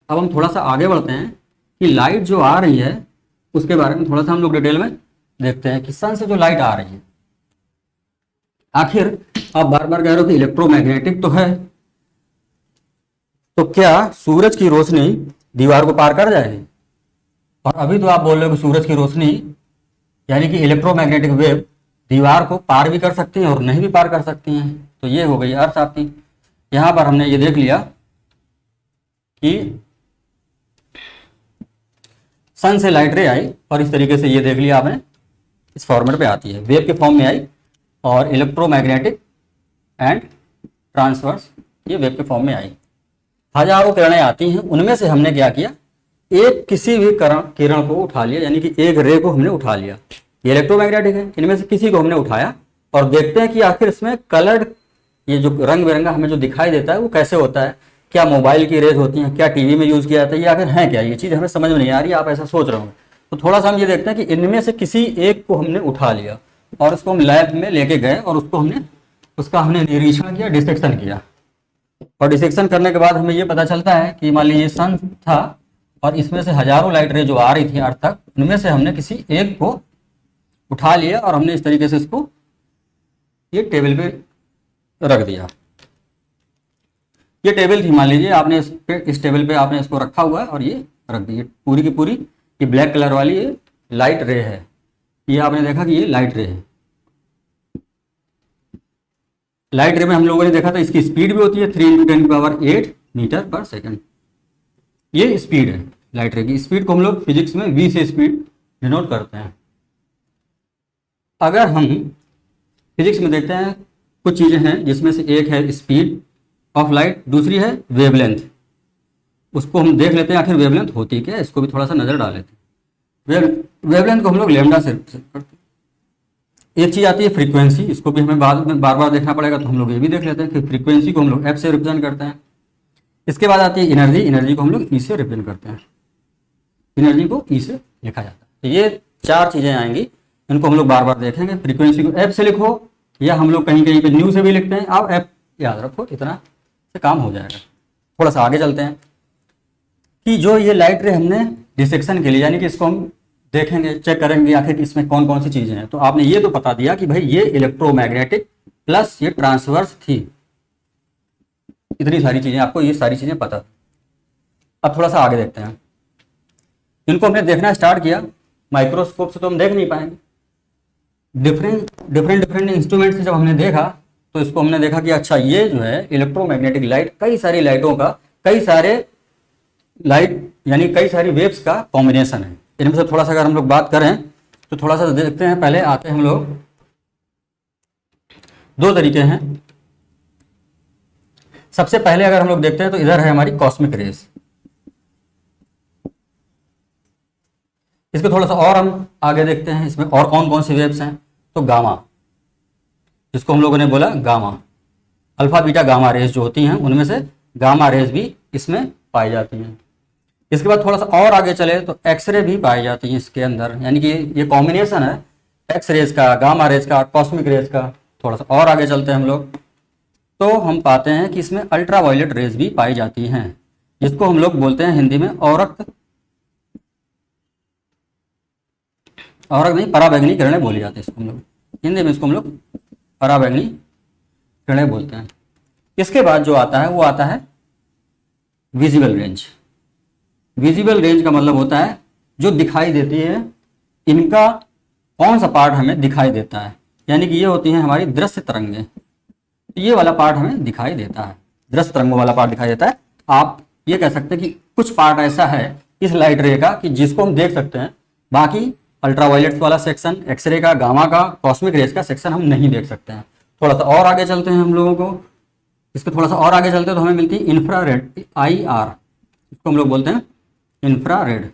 अब हम थोड़ा सा आगे बढ़ते हैं कि लाइट जो आ रही है उसके बारे में थोड़ा सा हम लोग डिटेल में देखते हैं कि सन से जो लाइट आ रही है, आखिर आप बार बार कह रहे हो कि इलेक्ट्रोमैग्नेटिक तो है, तो क्या सूरज की रोशनी दीवार को पार कर जाएगी? और अभी तो आप बोल रहे हो कि सूरज की रोशनी यानी कि इलेक्ट्रोमैग्नेटिक वेव दीवार को पार भी कर सकती हैं और नहीं भी पार कर सकती हैं। तो ये हो गई अर्थ आपकी। यहां पर हमने ये देख लिया कि सन से लाइट रे आई और इस तरीके से ये देख लिया आपने, इस फॉर्मेट पे आती है, वेव के फॉर्म में आई और इलेक्ट्रोमैग्नेटिक एंड ट्रांसवर्स ये वेव के फॉर्म में आई। हजारों किरणें आती हैं, उनमें से हमने क्या किया, एक किसी भी किरण को उठा लिया, यानी कि एक रे को हमने उठा लिया। ये इलेक्ट्रोमैग्नेटिक है, इनमें से किसी को हमने उठाया और देखते हैं कि आखिर इसमें कलर्ड ये जो रंग बिरंगा हमें जो दिखाई देता है वो कैसे होता है। क्या मोबाइल की रेज होती हैं, क्या टीवी में यूज किया जाता है, ये आखिर है क्या, ये चीज़ हमें समझ में नहीं आ रही, आप ऐसा सोच रहे हो। तो थोड़ा सा हम ये देखते हैं कि इनमें से किसी एक को हमने उठा लिया और उसको हम लैब में लेके गए और उसका हमने निरीक्षण किया, डिसेक्शन किया। और डिसेक्शन करने के बाद हमें ये पता चलता है कि मान लीजिए सन था और इसमें से हजारों लाइट रे जो आ रही थी अर्थ तक, उनमें से हमने किसी एक को उठा लिया और हमने इस तरीके से इसको ये टेबल पे रख दिया। ये टेबल थी, मान लीजिए आपने इस टेबल पे आपने इसको रखा हुआ है और ये रख दी, पूरी की पूरी ये ब्लैक कलर वाली ये लाइट रे है। ये आपने देखा कि ये लाइट रे है। लाइट रे में हम लोगों ने देखा था इसकी स्पीड भी होती है 3 × 10⁸ मीटर पर सेकंड। ये स्पीड है लाइट रे की। स्पीड को हम लोग फिजिक्स में v से स्पीड डिनोट करते हैं। अगर हम फिजिक्स में देखते हैं कुछ चीजें हैं जिसमें से एक है स्पीड ऑफ लाइट, दूसरी है वेवलेंथ। उसको हम देख लेते हैं आखिर वेवलेंथ होती क्या है, इसको भी थोड़ा सा नजर डाल लेते हैं। वेवलेंथ को हम लोग लैम्डा से करते हैं। एक चीज आती है फ्रीक्वेंसी, इसको भी हमें बाद में बार बार देखना पड़ेगा, तो हम लोग ये भी देख लेते हैं कि फ्रीक्वेंसी को हम लोग एफ से रिप्रेजेंट करते हैं। इसके बाद आती है एनर्जी, एनर्जी को हम लोग ई से रिप्रेजेंट करते हैं, एनर्जी को ई से लिखा जाता है। तो ये चार चीजें आएंगी, इनको हम लोग बार बार देखेंगे। फ्रीक्वेंसी को एफ से लिखो या हम लोग कहीं कहीं पे न्यू से भी लिखते हैं, आप एफ याद रखो, इतना से काम हो जाएगा। थोड़ा सा आगे चलते हैं कि जो ये लाइट रे हमने डिसेक्शन के लिए, यानी कि इसको हम देखेंगे, चेक करेंगे आखिर इसमें कौन कौन सी चीजें हैं। तो आपने ये तो बता दिया कि भाई ये इलेक्ट्रोमैग्नेटिक प्लस ये ट्रांसवर्स थी, इतनी सारी चीजें आपको ये सारी चीजें पता। अब थोड़ा सा आगे देखते हैं। इनको हमने देखना स्टार्ट किया, माइक्रोस्कोप से तो हम देख नहीं पाएंगे। डिफरेंट इंस्ट्रूमेंट से जब हमने देखा तो इसको हमने देखा कि अच्छा ये जो है इलेक्ट्रोमैग्नेटिक लाइट कई सारी लाइटों का, कई सारे लाइट यानी कई सारी वेव्स का कॉम्बिनेशन है। इनमें से थोड़ा सा अगर हम लोग बात करें तो थोड़ा सा देखते हैं। पहले आते हैं हम लोग, दो तरीके हैं। सबसे पहले अगर हम लोग देखते हैं तो इधर है हमारी कॉस्मिक रेज। इसको थोड़ा सा और हम आगे देखते हैं, इसमें और कौन कौन सी वेव्स हैं। तो गामा, जिसको हम लोगों ने बोला gamma, alpha beta gamma rays जो होती हैं उनमें से गामा रेज भी इसमें पाई जाती हैं। इसके बाद थोड़ा सा और आगे चले तो एक्सरे भी पाई जाती हैं इसके अंदर, यानी कि ये कॉम्बिनेशन है एक्स रेज का, गामा रेज का, कॉस्मिक रेज का। थोड़ा सा और आगे चलते हैं हम लोग तो हम पाते हैं कि इसमें अल्ट्रावायलेट रेज भी पाई जाती हैं, जिसको हम लोग बोलते हैं हिंदी में औरक्त नहीं, पराबैंगनी किरणें बोली जाती है इसको हम लोग हिंदी में, इसको हम लोग पराबैंगनी किरणें बोलते हैं। इसके बाद जो आता है वो आता है विजिबल रेंज। विजिबल रेंज का मतलब होता है जो दिखाई देती है, इनका कौन सा पार्ट हमें दिखाई देता है, यानी कि ये होती हैं हमारी दृश्य तरंगें। ये वाला पार्ट हमें दिखाई देता है, दृश्य तरंगों वाला पार्ट दिखाई देता है। आप ये कह सकते हैं कि कुछ पार्ट ऐसा है इस लाइट रे का कि जिसको हम देख सकते हैं, बाकी अल्ट्रावायलेट वाला सेक्शन, एक्सरे का, गामा का, कॉस्मिक रेज का सेक्शन हम नहीं देख सकते हैं। थोड़ा सा और आगे चलते हैं हम लोगों को, इसके थोड़ा सा और आगे चलते हैं तो हमें मिलती है इंफ्रारेड, IR, इसको हम लोग बोलते हैं इंफ्रारेड।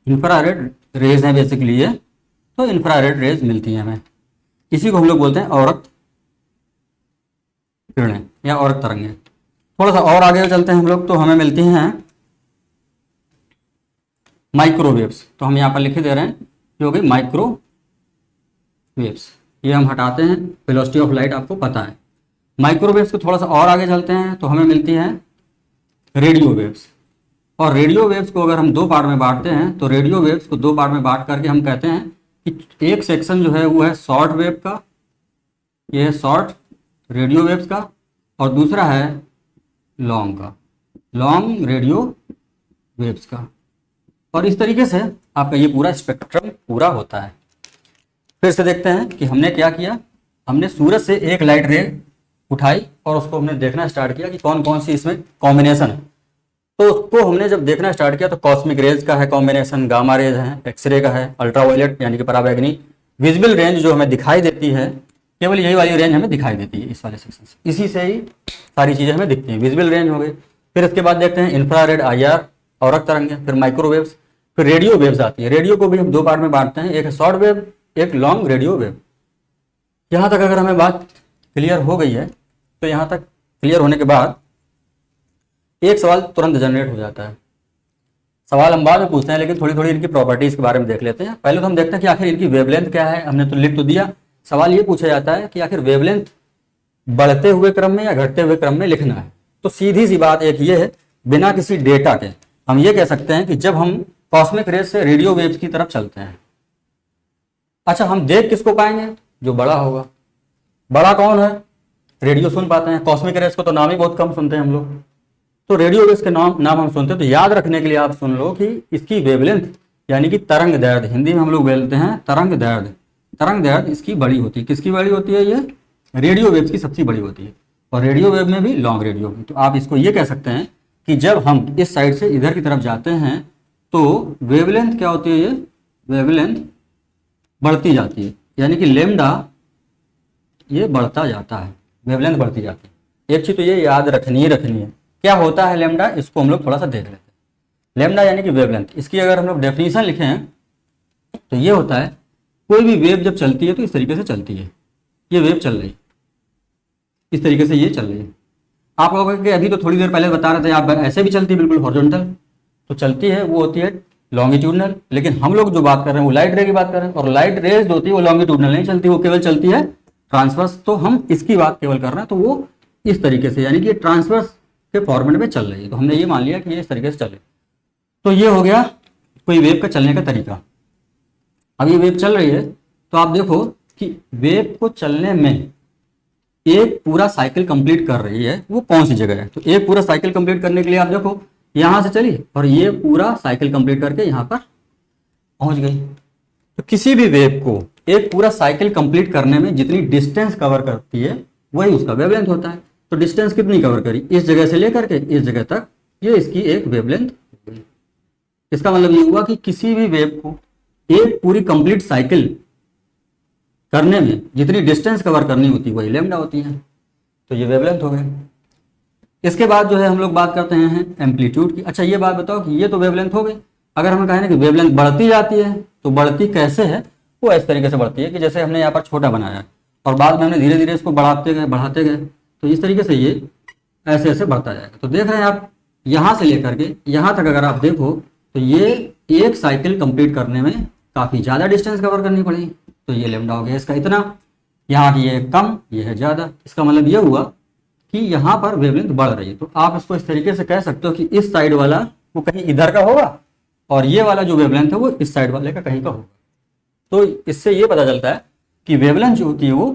इंफ्रारेड रेज है बेसिकली ये, तो इंफ्रारेड रेज मिलती है हमें, इसी को हम लोग बोलते हैं औरक्त किरणें या औरक्त तरंगें। थोड़ा सा और आगे चलते हैं हम लोग तो हमें मिलती हैं माइक्रोवेव्स। तो हम यहाँ पर लिखे दे रहे हैं जो कि माइक्रोवेव्स, ये हम हटाते हैं, वेलोसिटी ऑफ लाइट आपको पता है। माइक्रोवेव्स को थोड़ा सा और आगे चलते हैं तो हमें मिलती है रेडियो वेव्स। और रेडियो वेव्स को अगर हम दो पार्ट में बांटते हैं तो रेडियो वेव्स को दो पार्ट में बांट करके हम कहते हैं कि एक सेक्शन जो है वो है शॉर्ट वेव का, ये है शॉर्ट रेडियो वेव्स का, और दूसरा है लॉन्ग का, लॉन्ग रेडियो वेव्स का। और इस तरीके से आपका ये पूरा स्पेक्ट्रम पूरा होता है। फिर से देखते हैं कि हमने क्या किया। हमने सूरज से एक लाइट रे उठाई और उसको हमने देखना स्टार्ट किया कि कौन कौन सी इसमें कॉम्बिनेशन है। तो उसको हमने जब देखना स्टार्ट किया तो कॉस्मिक रेज का है कॉम्बिनेशन, गामा रेज है, एक्सरे का है, अल्ट्रावायलेट यानी कि पराबैंगनी, विजिबल रेंज जो हमें दिखाई देती है, केवल यही वाली रेंज हमें दिखाई देती है इस वाले सेक्शन से, इसी से ही सारी चीज़ें हमें दिखती हैं। विजिबल रेंज हो गई। फिर इसके बाद देखते हैं इंफ्रारेड, IR और तरंगें, फिर माइक्रोवेव्स, फिर रेडियो वेव्स आती है। रेडियो को भी हम दो पार्ट में बांटते हैं, एक है शॉर्ट वेव, एक लॉन्ग रेडियो वेव। यहाँ तक अगर हमें बात क्लियर हो गई है तो यहाँ तक क्लियर होने के बाद एक सवाल तुरंत जनरेट हो जाता है। सवाल हम बाद में पूछते हैं, लेकिन थोड़ी थोड़ी इनकी प्रॉपर्टीज के बारे में देख लेते हैं। पहले तो हम देखते हैं कि आखिर इनकी वेवलेंथ क्या है। हमने तो लिख तो दिया, सवाल ये पूछा जाता है कि आखिर वेवलेंथ बढ़ते हुए क्रम में या घटते हुए क्रम में लिखना है। तो सीधी सी बात एक ये है, बिना किसी डेटा के हम ये कह सकते हैं कि जब हम कॉस्मिक रेज से रेडियो वेव्स की तरफ चलते हैं, अच्छा हम देख किसको पाएंगे? जो बड़ा होगा। बड़ा कौन है? रेडियो सुन पाते हैं, कॉस्मिक रेज को तो नाम ही बहुत कम सुनते हैं हम लोग। तो रेडियो वेव्स के नाम हम सुनते हैं, तो याद रखने के लिए आप सुन लो कि इसकी वेवलेंथ यानी कि तरंग दैर्ध्य, हिंदी में हम लोग बोलते हैं तरंग दैर्ध्य, तरंग दैर्ध्य इसकी बड़ी होती है। किसकी बड़ी होती है? ये रेडियो वेव्स की सबसे बड़ी होती है, और रेडियो वेव में भी लॉन्ग रेडियो भी। तो आप इसको ये कह सकते हैं कि जब हम इस साइड से इधर की तरफ जाते हैं तो वेवलेंथ क्या होती है? ये वेवलेंथ बढ़ती जाती है, यानी कि लेमडा ये बढ़ता जाता है, वेवलेंथ बढ़ती जाती है। एक चीज तो ये याद रखनी है, क्या होता है लेमडा, इसको हम लोग थोड़ा सा देख लेते हैं। लेमडा यानी कि वेवलेंथ, इसकी अगर हम लोग डेफिनेशन लिखें तो ये होता है, कोई भी वेव जब चलती है तो इस तरीके से चलती है। ये वेव चल रही है, इस तरीके से ये चल रही है। आप लोगों के अभी तो थोड़ी देर पहले बता रहे थे आप ऐसे भी चलती है, बिल्कुल हॉरिजॉन्टल तो चलती है, वो होती है लॉन्गिट्यूडनल। लेकिन हम लोग जो बात कर रहे हैं वो लाइट रे की बात कर रहे हैं, और लाइट रेज जो होती है वो लॉन्गिट्यूडनल नहीं चलती, वो केवल चलती है ट्रांसवर्स। तो हम इसकी बात केवल कर रहे हैं, तो वो इस तरीके से यानी कि ट्रांसवर्स के फॉर्मेट में चल रही है। तो हमने ये मान लिया कि ये इस तरीके से चले। तो ये हो गया कोई वेव का चलने का तरीका। अब ये वेव चल रही है तो आप देखो कि वेव को चलने में एक पूरा साइकिल कंप्लीट कर रही है, वो कौन सी जगह है? तो एक पूरा साइकिल कंप्लीट करने के लिए आप देखो यहां से चली और ये पूरा साइकिल कंप्लीट करके यहां पर पहुंच गई। तो किसी भी वेव को एक पूरा साइकिल कंप्लीट करने में जितनी डिस्टेंस कवर करती है वही उसका वेवलेंथ होता है। तो डिस्टेंस कितनी कवर करी? इस जगह से लेकर के इस जगह तक, ये इसकी एक वेवलेंथ हो गई। इसका मतलब ये हुआ कि किसी भी वेव को एक पूरी कंप्लीट साइकिल करने में जितनी डिस्टेंस कवर करनी होती है वही लेमडा होती है। तो ये वेवलेंथ हो गई। इसके बाद जो है हम लोग बात करते हैं एम्पलीट्यूड की। अच्छा ये बात बताओ कि ये तो वेवलेंथ हो गई, अगर हमें कहें कि वेवलेंथ बढ़ती जाती है तो बढ़ती कैसे है? वो इस तरीके से बढ़ती है कि जैसे हमने यहाँ पर छोटा बनाया और बाद में हमने धीरे धीरे इसको बढ़ाते गए, तो इस तरीके से ये ऐसे ऐसे बढ़ता जाएगा। तो देख रहे हैं आप, यहाँ से लेकर के यहाँ तक अगर आप देखो तो ये एक साइकिल कंप्लीट करने में काफ़ी ज़्यादा डिस्टेंस कवर करनी पड़ी। तो ये लेमडा हो गया इसका इतना, यहाँ की ये कम, ये है ज़्यादा। इसका मतलब ये हुआ कि यहाँ पर वेवलेंथ बढ़ रही है। तो आप इसको इस तरीके से कह सकते हो कि इस साइड वाला वो कहीं इधर का होगा और ये वाला जो वेवलेंथ है वो इस साइड वाले का कहीं का होगा। तो इससे ये पता चलता है कि वेवलेंथ जो होती है वो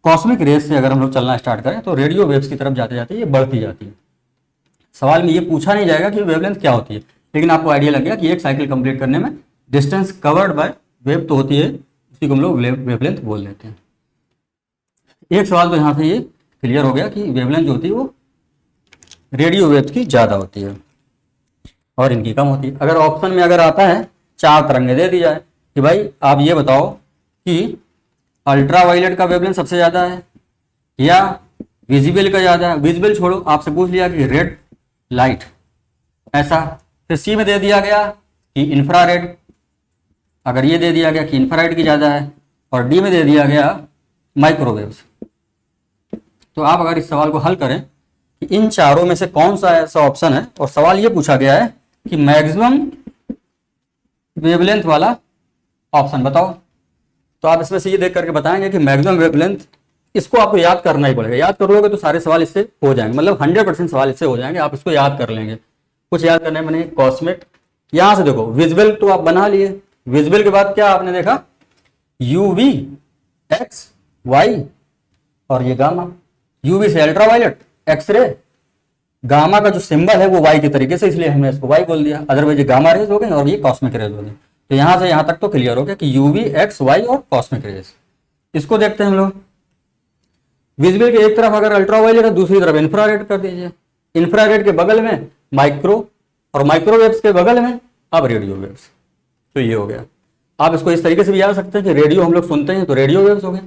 कॉस्मिक रेज से अगर हम लोग चलना स्टार्ट करें तो रेडियो वेव्स की तरफ जाते जाते ये बढ़ती जाती है। सवाल में ये पूछा नहीं जाएगा कि वेवलेंथ क्या होती है, लेकिन आपको आइडिया लग गया कि एक साइकिल कंप्लीट करने में डिस्टेंस कवर्ड बाय वेव तो होती है, उसी को हम लोग वेवलेंथ बोल देते हैं। एक सवाल तो यहाँ से ये क्लियर हो गया कि वेवलेंथ जो होती है वो रेडियो वेव्स की ज़्यादा होती है और इनकी कम होती है। अगर ऑप्शन में अगर आता है 4 तरंगें दे दी जाए कि भाई आप ये बताओ कि अल्ट्रावायलेट का वेवलेंथ सबसे ज़्यादा है या विजिबल का ज़्यादा है। विजिबल छोड़ो, आपसे पूछ लिया कि रेड लाइट ऐसा। फिर सी में दे दिया गया कि इंफ्रारेड, अगर ये दे दिया गया कि इंफ्रारेड की ज़्यादा है, और डी में दे दिया गया माइक्रोवेव्स। तो आप अगर इस सवाल को हल करें कि इन चारों में से कौन सा ऐसा ऑप्शन है, और सवाल ये पूछा गया है कि मैक्सिमम वेवलेंथ वाला ऑप्शन बताओ, तो आप इसमें से ये देख करके बताएंगे कि मैक्सिमम वेवलेंथ, इसको आपको याद करना ही पड़ेगा। याद कर लोगे तो सारे सवाल इससे हो जाएंगे, मतलब 100% सवाल इससे हो जाएंगे, आप इसको याद कर लेंगे। कुछ याद करने में नहीं, कॉस्मिक। यहां से देखो विजुअल तो आप बना लिए, विजुअल के बाद क्या आपने देखा, यूवी, एक्स, वाई और ये गामा। यूवी से अल्ट्रावायलेट, एक्सरे, गामा का जो सिंबल है वो वाई के तरीके से, इसलिए हमने इसको वाई बोल दिया, अदरवाइज ये गामा रेज हो गई और ये कॉस्मिक रेज हो गई। तो यहां से यहां तक तो क्लियर हो गया कि यूवी, एक्स, वाई और कॉस्मिक रेज। इसको देखते हैं हम लोग। विजुअल के एक तरफ अगर अल्ट्रावायलेट है, दूसरी तरफ इंफ्रारेड कर दीजिए। इंफ्रारेड के बगल में माइक्रो और माइक्रोवेव्स के बगल में अब रेडियो वेव्स। तो ये हो गया। आप इसको इस तरीके से भी याद सकते हैं कि रेडियो हम लोग सुनते हैं तो रेडियो वेव्स हो गए,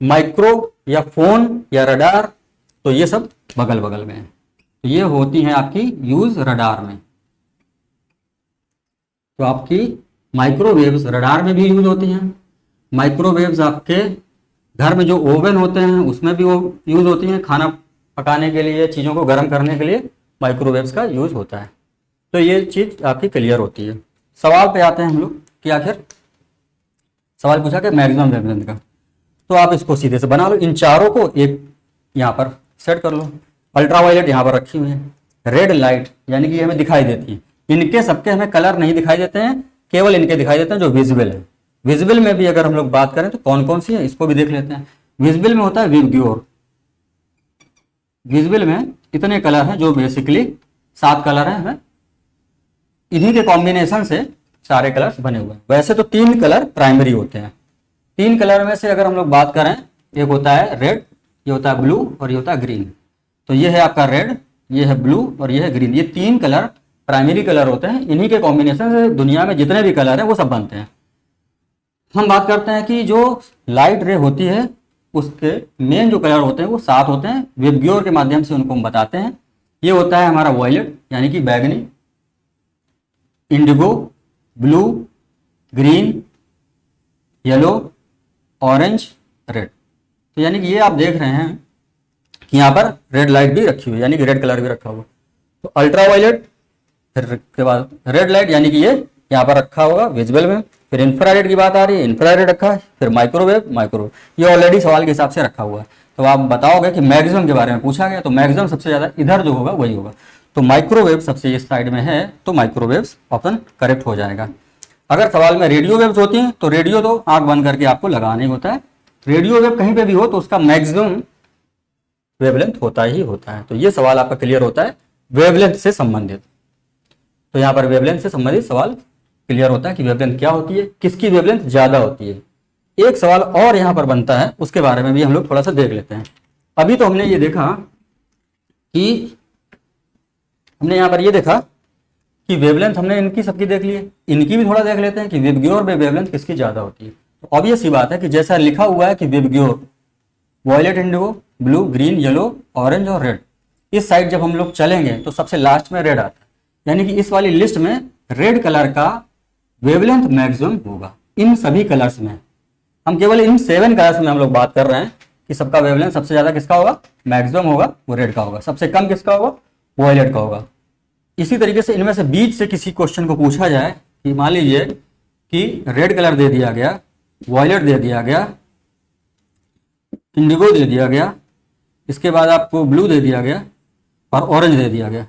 माइक्रो या फोन या रडार, तो ये सब बगल बगल में है। तो ये होती है आपकी यूज रडार में। तो आपकी माइक्रोवेव्स रडार में भी यूज होती हैं। माइक्रोवेव्स आपके घर में जो ओवन होते हैं उसमें भी वो यूज होती हैं, खाना पकाने के लिए, चीज़ों को गर्म करने के लिए माइक्रोवेव्स का यूज होता है। तो ये चीज़ आपकी क्लियर होती है। सवाल पे आते हैं हम लोग कि आखिर सवाल पूछा कि मैक्सिमम वेवलेंथ का, तो आप इसको सीधे से बना लो। इन चारों को एक यहाँ पर सेट कर लो। अल्ट्रावायलेट यहाँ पर रखी हुई है, रेड लाइट यानी कि हमें दिखाई देती है, इनके सबके हमें कलर नहीं दिखाई देते हैं, केवल इनके दिखाई देते हैं जो विजिबल है। विजिबल में भी अगर हम लोग बात करें तो कौन कौन सी है इसको भी देख लेते हैं। विजिबल में होता है विबग्योर। विजिबल में इतने कलर हैं जो बेसिकली 7 कलर हैं, हमें इन्हीं के कॉम्बिनेशन से सारे कलर्स बने हुए हैं। वैसे तो 3 कलर प्राइमरी होते हैं। 3 कलर में से अगर हम लोग बात करें, एक होता है रेड, ये होता है ब्लू और ये होता है ग्रीन। तो ये है आपका रेड, ये है ब्लू और ये है ग्रीन। ये 3 कलर प्राइमरी कलर होते हैं। इन्हीं के कॉम्बिनेशन से दुनिया में जितने भी कलर हैं वो सब बनते हैं। हम बात करते हैं कि जो लाइट रे होती है उसके मेन जो कलर होते हैं वो 7 होते हैं। विबग्योर के माध्यम से उनको हम बताते हैं। ये होता है हमारा वॉयलेट यानी कि बैगनी, Indigo, blue, green, yellow, orange, red. तो यानी कि ये आप देख रहे हैं कि यहाँ पर रेड लाइट भी रखी हुई है, यानी कि रेड कलर भी रखा हुआ। तो अल्ट्रावायलेट, फिर के बाद रेड लाइट यानी कि ये यहाँ पर रखा होगा विजुअल में। फिर इंफ्रारेड की बात आ रही है, इंफ्रारेड रखा है। फिर माइक्रोवेव, ये ऑलरेडी सवाल के हिसाब से रखा हुआ है। तो आप बताओगे कि मैक्सिमम के बारे में पूछा गया, तो मैक्सिमम सबसे ज्यादा इधर जो होगा वही होगा। तो माइक्रोवेव सबसे इस साइड में है, तो माइक्रोवेव्स ऑप्शन करेक्ट हो जाएगा। अगर सवाल में रेडियो वेव्स होती हैं तो रेडियो तो आंख बंद करके आपको लगाना ही होता है। रेडियो वेव कहीं पे भी हो तो उसका मैक्सिमम वेवलेंथ होता ही होता है। तो ये सवाल आपका क्लियर होता है वेवलेंथ से संबंधित। तो यहाँ पर वेवलेंथ से संबंधित सवाल क्लियर होता है कि वेवलेंथ क्या होती है, किसकी वेवलेंथ ज्यादा होती है। एक सवाल और यहाँ पर बनता है, उसके बारे में भी हम लोग थोड़ा सा देख लेते हैं। अभी तो हमने ये देखा कि हमने यहाँ पर ये देखा कि वेवलेंथ हमने इनकी सबकी देख ली है, इनकी भी थोड़ा देख लेते हैं कि विबग्योर में वेवलेंथ किसकी ज्यादा होती है। तो ऑब्वियस सी बात है कि जैसा लिखा हुआ है कि VIBGYOR, violet, indigo, blue, green, yellow, orange और रेड, इस साइड जब हम लोग चलेंगे तो सबसे लास्ट में रेड आता है, यानी कि इस वाली लिस्ट में रेड कलर का वेवलेंथ मैक्सिमम होगा इन सभी कलर्स में। हम केवल इन 7 कलर्स में हम लोग बात कर रहे हैं कि सबका वेवलेंथ सबसे ज्यादा किसका होगा, मैक्सिमम होगा, वो रेड का होगा। सबसे कम किसका होगा, वॉयलेट का होगा। इसी तरीके से इनमें से बीच से किसी क्वेश्चन को पूछा जाए कि मान लीजिए कि रेड कलर दे दिया गया, वॉयलेट दे दिया गया, इंडिगो दे दिया गया, इसके बाद आपको ब्लू दे दिया गया और ऑरेंज दे दिया गया।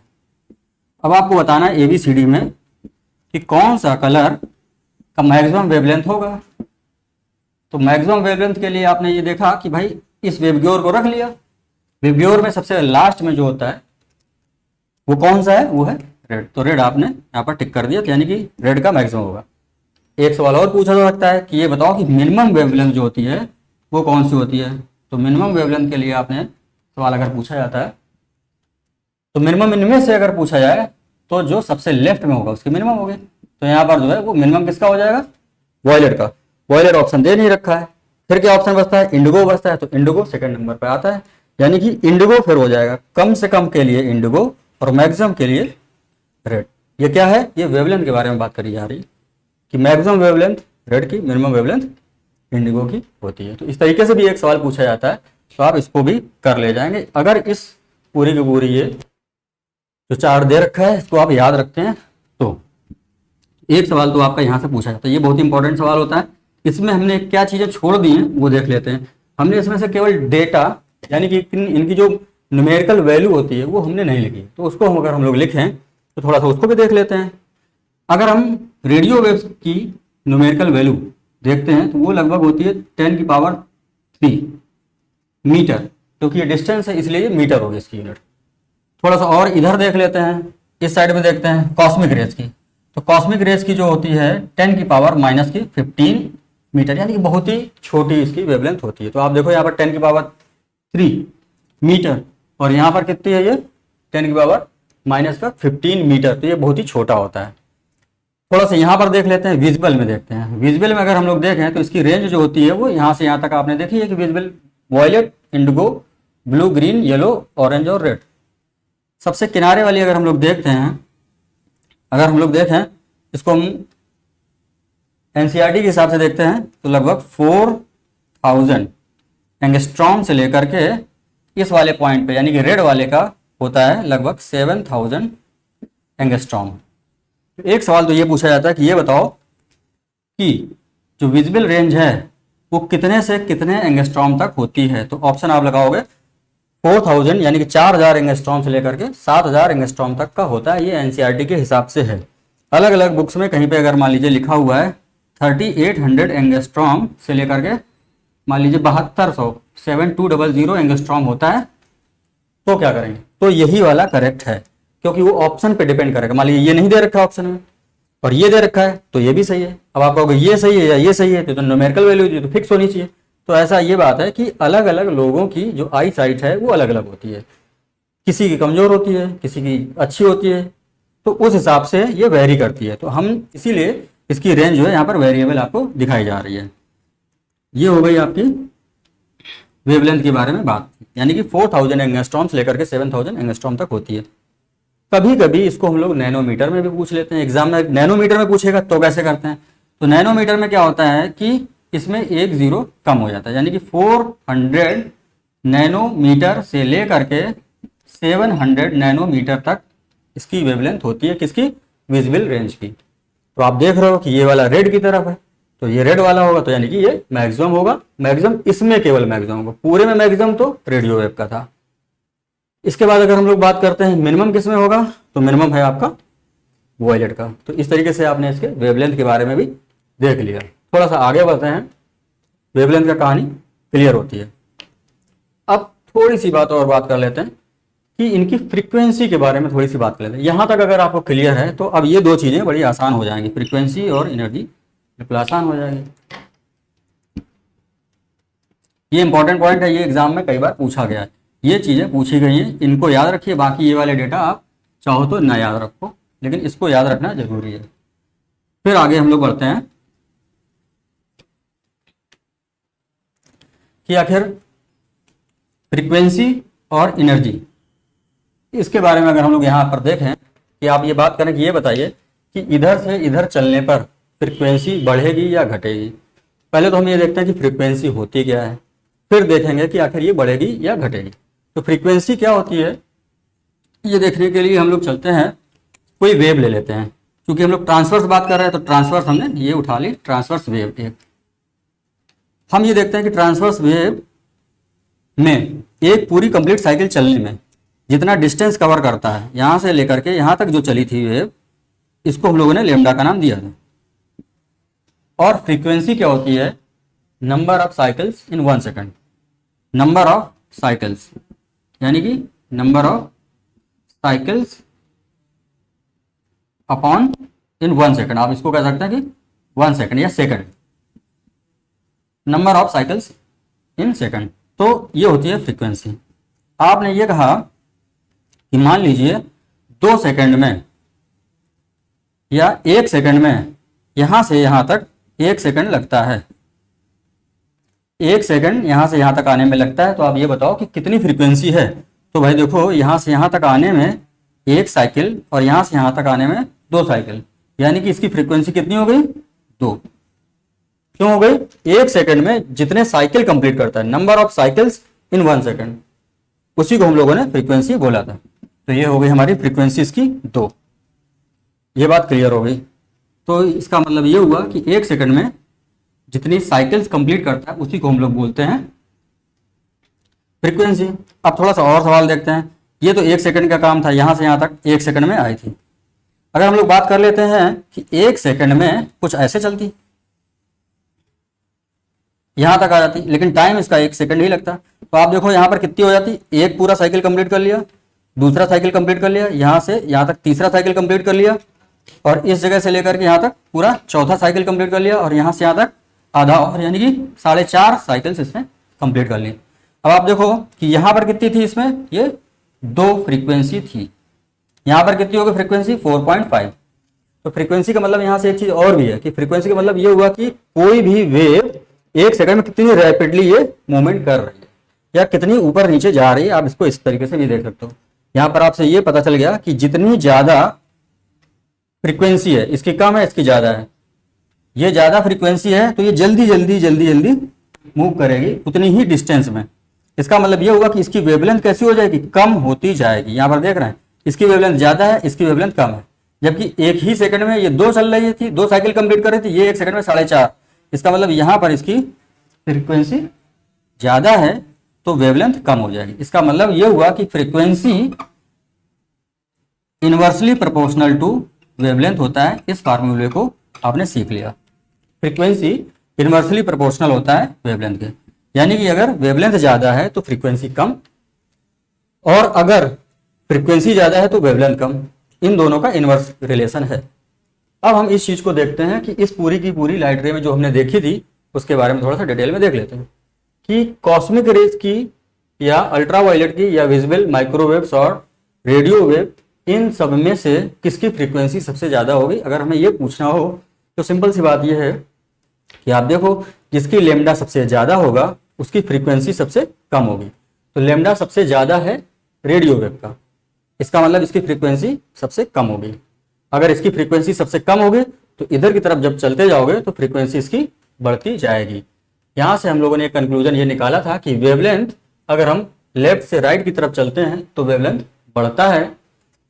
अब आपको बताना है ABCD में कि कौन सा कलर का मैक्सिमम वेवलेंथ होगा। तो मैक्सिमम वेवलेंथ के लिए आपने ये देखा कि भाई इस विबग्योर को रख लिया। विबग्योर में सबसे लास्ट में जो होता है वो कौन सा है, वो है रेड। तो रेड आपने यहाँ पर टिक कर दिया, यानी कि रेड का मैक्सिमम होगा। एक सवाल और पूछा जा सकता है कि ये बताओ कि मिनिमम वेवलेंथ जो होती है वो कौन सी होती है। तो मिनिमम वेवलेंथ के लिए आपने सवाल अगर पूछा जाता है तो मिनिमम इनमें से अगर पूछा जाए तो जो सबसे लेफ्ट में होगा उसकी मिनिमम होगी। तो यहाँ पर जो है वो मिनिमम किसका हो जाएगा, वॉयलेट का। वॉयलेट ऑप्शन दे नहीं रखा है, फिर क्या ऑप्शन बचता है, इंडिगो बचता है। तो इंडिगो सेकंड नंबर पर आता है, यानी कि इंडिगो फिर हो जाएगा कम से कम के लिए इंडिगो और मैक्सिमम के लिए रेड। ये क्या है, ये वेवलेंथ के बारे में बात करी जा रही कि मैक्सिमम वेवलेंथ रेड की, मिनिमम वेवलेंथ इंडिगो की होती है। तो इस तरीके से भी एक सवाल पूछा जाता है, तो आप इसको भी कर ले जाएंगे अगर इस पूरी की पूरी ये जो चार्ट दे रखा है इसको आप याद रखते हैं। तो एक सवाल तो आपका यहाँ से पूछा जाता है, ये बहुत इंपॉर्टेंट सवाल होता है। इसमें हमने क्या चीजें छोड़ दी हैं वो देख लेते हैं। हमने इसमें से केवल डेटा यानी कि इनकी जो न्यूमेरिकल वैल्यू होती है वो हमने नहीं लिखी। तो उसको हम अगर हम लोग लिखें तो थोड़ा सा उसको भी देख लेते हैं। अगर हम रेडियो वेव्स की न्यूमेरिकल वैल्यू देखते हैं तो वो लगभग होती है 10⁻³ मीटर, क्योंकि ये डिस्टेंस है इसलिए ये मीटर होगी इसकी यूनिट। थोड़ा सा और इधर देख लेते हैं, इस साइड में देखते हैं कॉस्मिक रेज की। तो कॉस्मिक रेज की जो होती है 10⁻⁻15 मीटर, यानी कि बहुत ही छोटी इसकी वेवलेंथ होती है। तो आप देखो यहाँ पर 10⁻³ मीटर और यहाँ पर कितनी है ये 10⁻⁻15 मीटर, तो ये बहुत ही छोटा होता है। थोड़ा सा यहाँ पर देख लेते हैं, विजिबल में देखते हैं। विजिबल में अगर हम लोग देखें तो इसकी रेंज जो होती है वो यहाँ से यहाँ तक आपने देखी है कि visible violet, indigo, blue, green, yellow, orange और रेड। सबसे किनारे वाली अगर हम लोग देखते हैं, अगर हम लोग देखें इसको हम एनसीईआरटी के हिसाब से देखते हैं तो लगभग 4000 एंगस्ट्रॉम से लेकर के इस वाले पॉइंट पे यानी कि रेड वाले का होता है लगभग 7000 एंगस्ट्रॉम। एक सवाल तो ये पूछा जाता है कि ये बताओ कि जो विजिबल रेंज है वो कितने से कितने एंगस्ट्रॉम तक होती है। तो ऑप्शन आप लगाओगे 4000 यानी कि 4000 एंगस्ट्रॉम से लेकर के 7000 एंगस्ट्रॉम तक का होता है। ये एनसीईआरटी के हिसाब से है। अलग अलग बुक्स में कहीं पे अगर मान लीजिए लिखा हुआ है 3800 एंगस्ट्रॉम से लेकर के मान लीजिए 7200 एंगस्ट्रॉम होता है, तो क्या करेंगे, तो यही वाला करेक्ट है, क्योंकि वो ऑप्शन पे डिपेंड करेगा। मान लीजिए ये नहीं दे रखा है ऑप्शन में और ये दे रखा है तो ये भी सही है। अब आप कहोगे ये सही है या ये सही है, तो न्यूमेरिकल वैल्यू तो फिक्स होनी चाहिए। तो ऐसा ये बात है कि अलग अलग लोगों की जो आई साइट है वो अलग अलग होती है, किसी की कमजोर होती है, किसी की अच्छी होती है, तो उस हिसाब से ये वेरी करती है। तो हम इसीलिए इसकी रेंज जो है यहाँ पर वेरिएबल आपको दिखाई जा रही है। ये हो गई आपकी वेवलेंथ के बारे में बात, यानी कि 4000 एंगस्ट्रॉम से लेकर के 7000 एंगस्ट्रॉम तक होती है। कभी कभी इसको हम लोग नैनोमीटर में भी पूछ लेते हैं। एग्जाम में नैनोमीटर में पूछेगा तो कैसे करते हैं, तो नैनोमीटर में क्या होता है कि इसमें एक जीरो कम हो जाता है, यानी कि 400 नैनोमीटर से लेकर के 700 नैनोमीटर तक इसकी वेवलेंथ होती है, किसकी, विजिबल रेंज की। तो आप देख रहे हो कि ये वाला रेड की तरफ है, तो ये रेड वाला होगा तो यानी कि ये मैक्सिमम होगा। मैक्सिमम इसमें केवल मैक्सिमम होगा, पूरे में मैक्सिमम तो रेडियो वेव का था। इसके बाद अगर हम लोग बात करते हैं मिनिमम किस में होगा, तो मिनिमम है आपका वॉयलेट का। तो इस तरीके से आपने इसके वेवलेंथ के बारे में भी देख लिया। थोड़ा सा आगे बढ़ते हैं, वेवलेंथ का कहानी क्लियर होती है। अब थोड़ी सी बात और बात कर लेते हैं कि इनकी फ्रीक्वेंसी के बारे में थोड़ी सी बात कर लेते हैं। यहाँ तक अगर आपको क्लियर है तो अब ये दो चीज़ें बड़ी आसान हो जाएंगी, फ्रीक्वेंसी और एनर्जी बिल्कुल आसान हो जाएगी। ये इंपॉर्टेंट पॉइंट है, ये एग्जाम में कई बार पूछा गया है, ये चीज़ें पूछी गई हैं, इनको याद रखिए। बाकी ये वाले डेटा आप चाहो तो ना याद रखो, लेकिन इसको याद रखना जरूरी है। फिर आगे हम लोग बढ़ते हैं कि आखिर फ्रीक्वेंसी और एनर्जी, इसके बारे में अगर हम लोग यहाँ पर देखें कि आप ये बात करें कि ये बताइए कि इधर से इधर चलने पर फ्रीक्वेंसी बढ़ेगी या घटेगी। पहले तो हम ये देखते हैं कि फ्रीक्वेंसी होती क्या है, फिर देखेंगे कि आखिर ये बढ़ेगी या घटेगी। तो फ्रीक्वेंसी क्या होती है ये देखने के लिए हम लोग चलते हैं, कोई वेव ले लेते हैं। क्योंकि हम लोग ट्रांसवर्स बात कर रहे हैं तो ट्रांसवर्स हमने ये उठा ली, ट्रांसवर्स वेव एक। हम ये देखते हैं कि ट्रांसवर्स वेव में एक पूरी कंप्लीट साइकिल चलने में जितना डिस्टेंस कवर करता है, यहाँ से लेकर के यहाँ तक जो चली थी वेव, इसको हम लोगों ने लैम्डा का नाम दिया था। और फ्रीक्वेंसी क्या होती है, number of cycles in 1 second, number of cycles यानी कि number of cycles upon in 1 second. आप इसको कह सकते हैं कि 1 सेकंड या second, number of cycles in second. तो ये होती है फ्रीक्वेंसी। आपने ये कहा कि मान लीजिए 2 सेकंड में या 1 सेकंड में यहां से यहां तक 1 सेकंड लगता है, 1 सेकंड यहां से यहां तक आने में लगता है। तो आप ये बताओ कि कितनी फ्रीक्वेंसी है। तो भाई देखो, यहां से यहां तक आने में 1 साइकिल और यहां से यहां तक आने में 2 साइकिल, यानी कि इसकी फ्रीक्वेंसी कितनी हो गई, 2। क्यों हो गई, 1 सेकंड में जितने साइकिल कंप्लीट करता है, number of cycles in 1 second, उसी को हम लोगों ने फ्रीक्वेंसी बोला था। तो ये हो गई हमारी फ्रीक्वेंसी इसकी 2। ये बात क्लियर हो गई। तो इसका मतलब ये हुआ कि 1 सेकंड में जितनी साइकिल्स कंप्लीट करता है उसी को हम लोग बोलते हैं फ्रीक्वेंसी। अब थोड़ा सा और सवाल देखते हैं। ये तो 1 सेकंड का काम था, यहां से यहां तक 1 सेकंड में आई थी। अगर हम लोग बात कर लेते हैं कि 1 सेकंड में कुछ ऐसे चलती, यहां तक आ जाती, लेकिन टाइम इसका 1 सेकंड ही लगता। तो आप देखो यहाँ पर कितनी हो जाती, एक पूरा साइकिल कंप्लीट कर लिया, दूसरा साइकिल कंप्लीट कर लिया, यहाँ से यहाँ तक तीसरा साइकिल कंप्लीट कर लिया, और इस जगह से लेकर के यहाँ तक पूरा चौथा साइकिल कंप्लीट कर लिया, और यहाँ से यहाँ तक आधा, और यानी कि 4.5 साइकिल्स इसमें कंप्लीट कर ली। अब आप देखो कि यहाँ पर कितनी थी, इसमें ये 2 फ्रीक्वेंसी थी, यहाँ पर कितनी होगी फ्रीक्वेंसी 4.5। तो फ्रीक्वेंसी का मतलब यहाँ से एक चीज और भी है कि फ्रीक्वेंसी का मतलब ये हुआ कि कोई भी वेव 1 सेकंड में कितनी रैपिडली ये मूवमेंट कर रही है या कितनी ऊपर नीचे जा रही है। आप इसको इस तरीके से भी देख सकते हो। यहाँ पर आपसे ये पता चल गया कि जितनी ज्यादा फ्रीक्वेंसी है, इसकी कम है, इसकी ज्यादा है, ये ज्यादा फ्रीक्वेंसी है तो ये जल्दी जल्दी जल्दी जल्दी मूव करेगी उतनी ही डिस्टेंस में। इसका मतलब ये होगा कि इसकी वेवलेंथ कैसी हो जाएगी, कम होती जाएगी। यहाँ पर देख रहे हैं इसकी वेवलेंथ ज्यादा है, इसकी वेवलेंथ कम है, जबकि 1 ही सेकंड में ये 2 चल रही थी, 2 साइकिल कंप्लीट कर रही थी, ये 1 सेकंड में 4.5। इसका मतलब यहाँ पर इसकी फ्रीक्वेंसी ज्यादा है तो वेवलेंथ कम हो जाएगी। इसका मतलब ये हुआ कि frequency inversely proportional to wavelength होता है। इस फार्मूले को आपने सीख लिया। फ्रीक्वेंसी इनवर्सली प्रोपोर्शनल होता है वेवलेंथ के, यानी कि अगर वेवलेंथ ज्यादा है तो फ्रीक्वेंसी कम, और अगर फ्रीक्वेंसी ज्यादा है तो वेवलेंथ कम। इन दोनों का इनवर्स रिलेशन है। अब हम इस चीज को देखते हैं कि इस पूरी की पूरी लाइट रे में जो हमने देखी थी उसके बारे में थोड़ा सा डिटेल में देख लेते हैं कि कॉस्मिक रेज की या अल्ट्रावायलेट की या विजिबल माइक्रोवेव्स और रेडियो वेव, इन सब में से किसकी फ्रीक्वेंसी सबसे ज्यादा होगी। अगर हमें यह पूछना हो तो सिंपल सी बात यह है कि आप देखो जिसकी लेमडा सबसे ज्यादा होगा उसकी फ्रीक्वेंसी सबसे कम होगी। तो लेमडा सबसे ज्यादा है रेडियो वेव का, इसका मतलब इसकी फ्रीक्वेंसी सबसे कम होगी। अगर इसकी फ्रीक्वेंसी सबसे कम होगी तो इधर की तरफ जब चलते जाओगे तो फ्रीक्वेंसी इसकी बढ़ती जाएगी। यहां से हम लोगों ने एक कंक्लूजन ये निकाला था कि वेवलेंथ अगर हम लेफ्ट से राइट की तरफ चलते हैं तो वेवलेंथ बढ़ता है,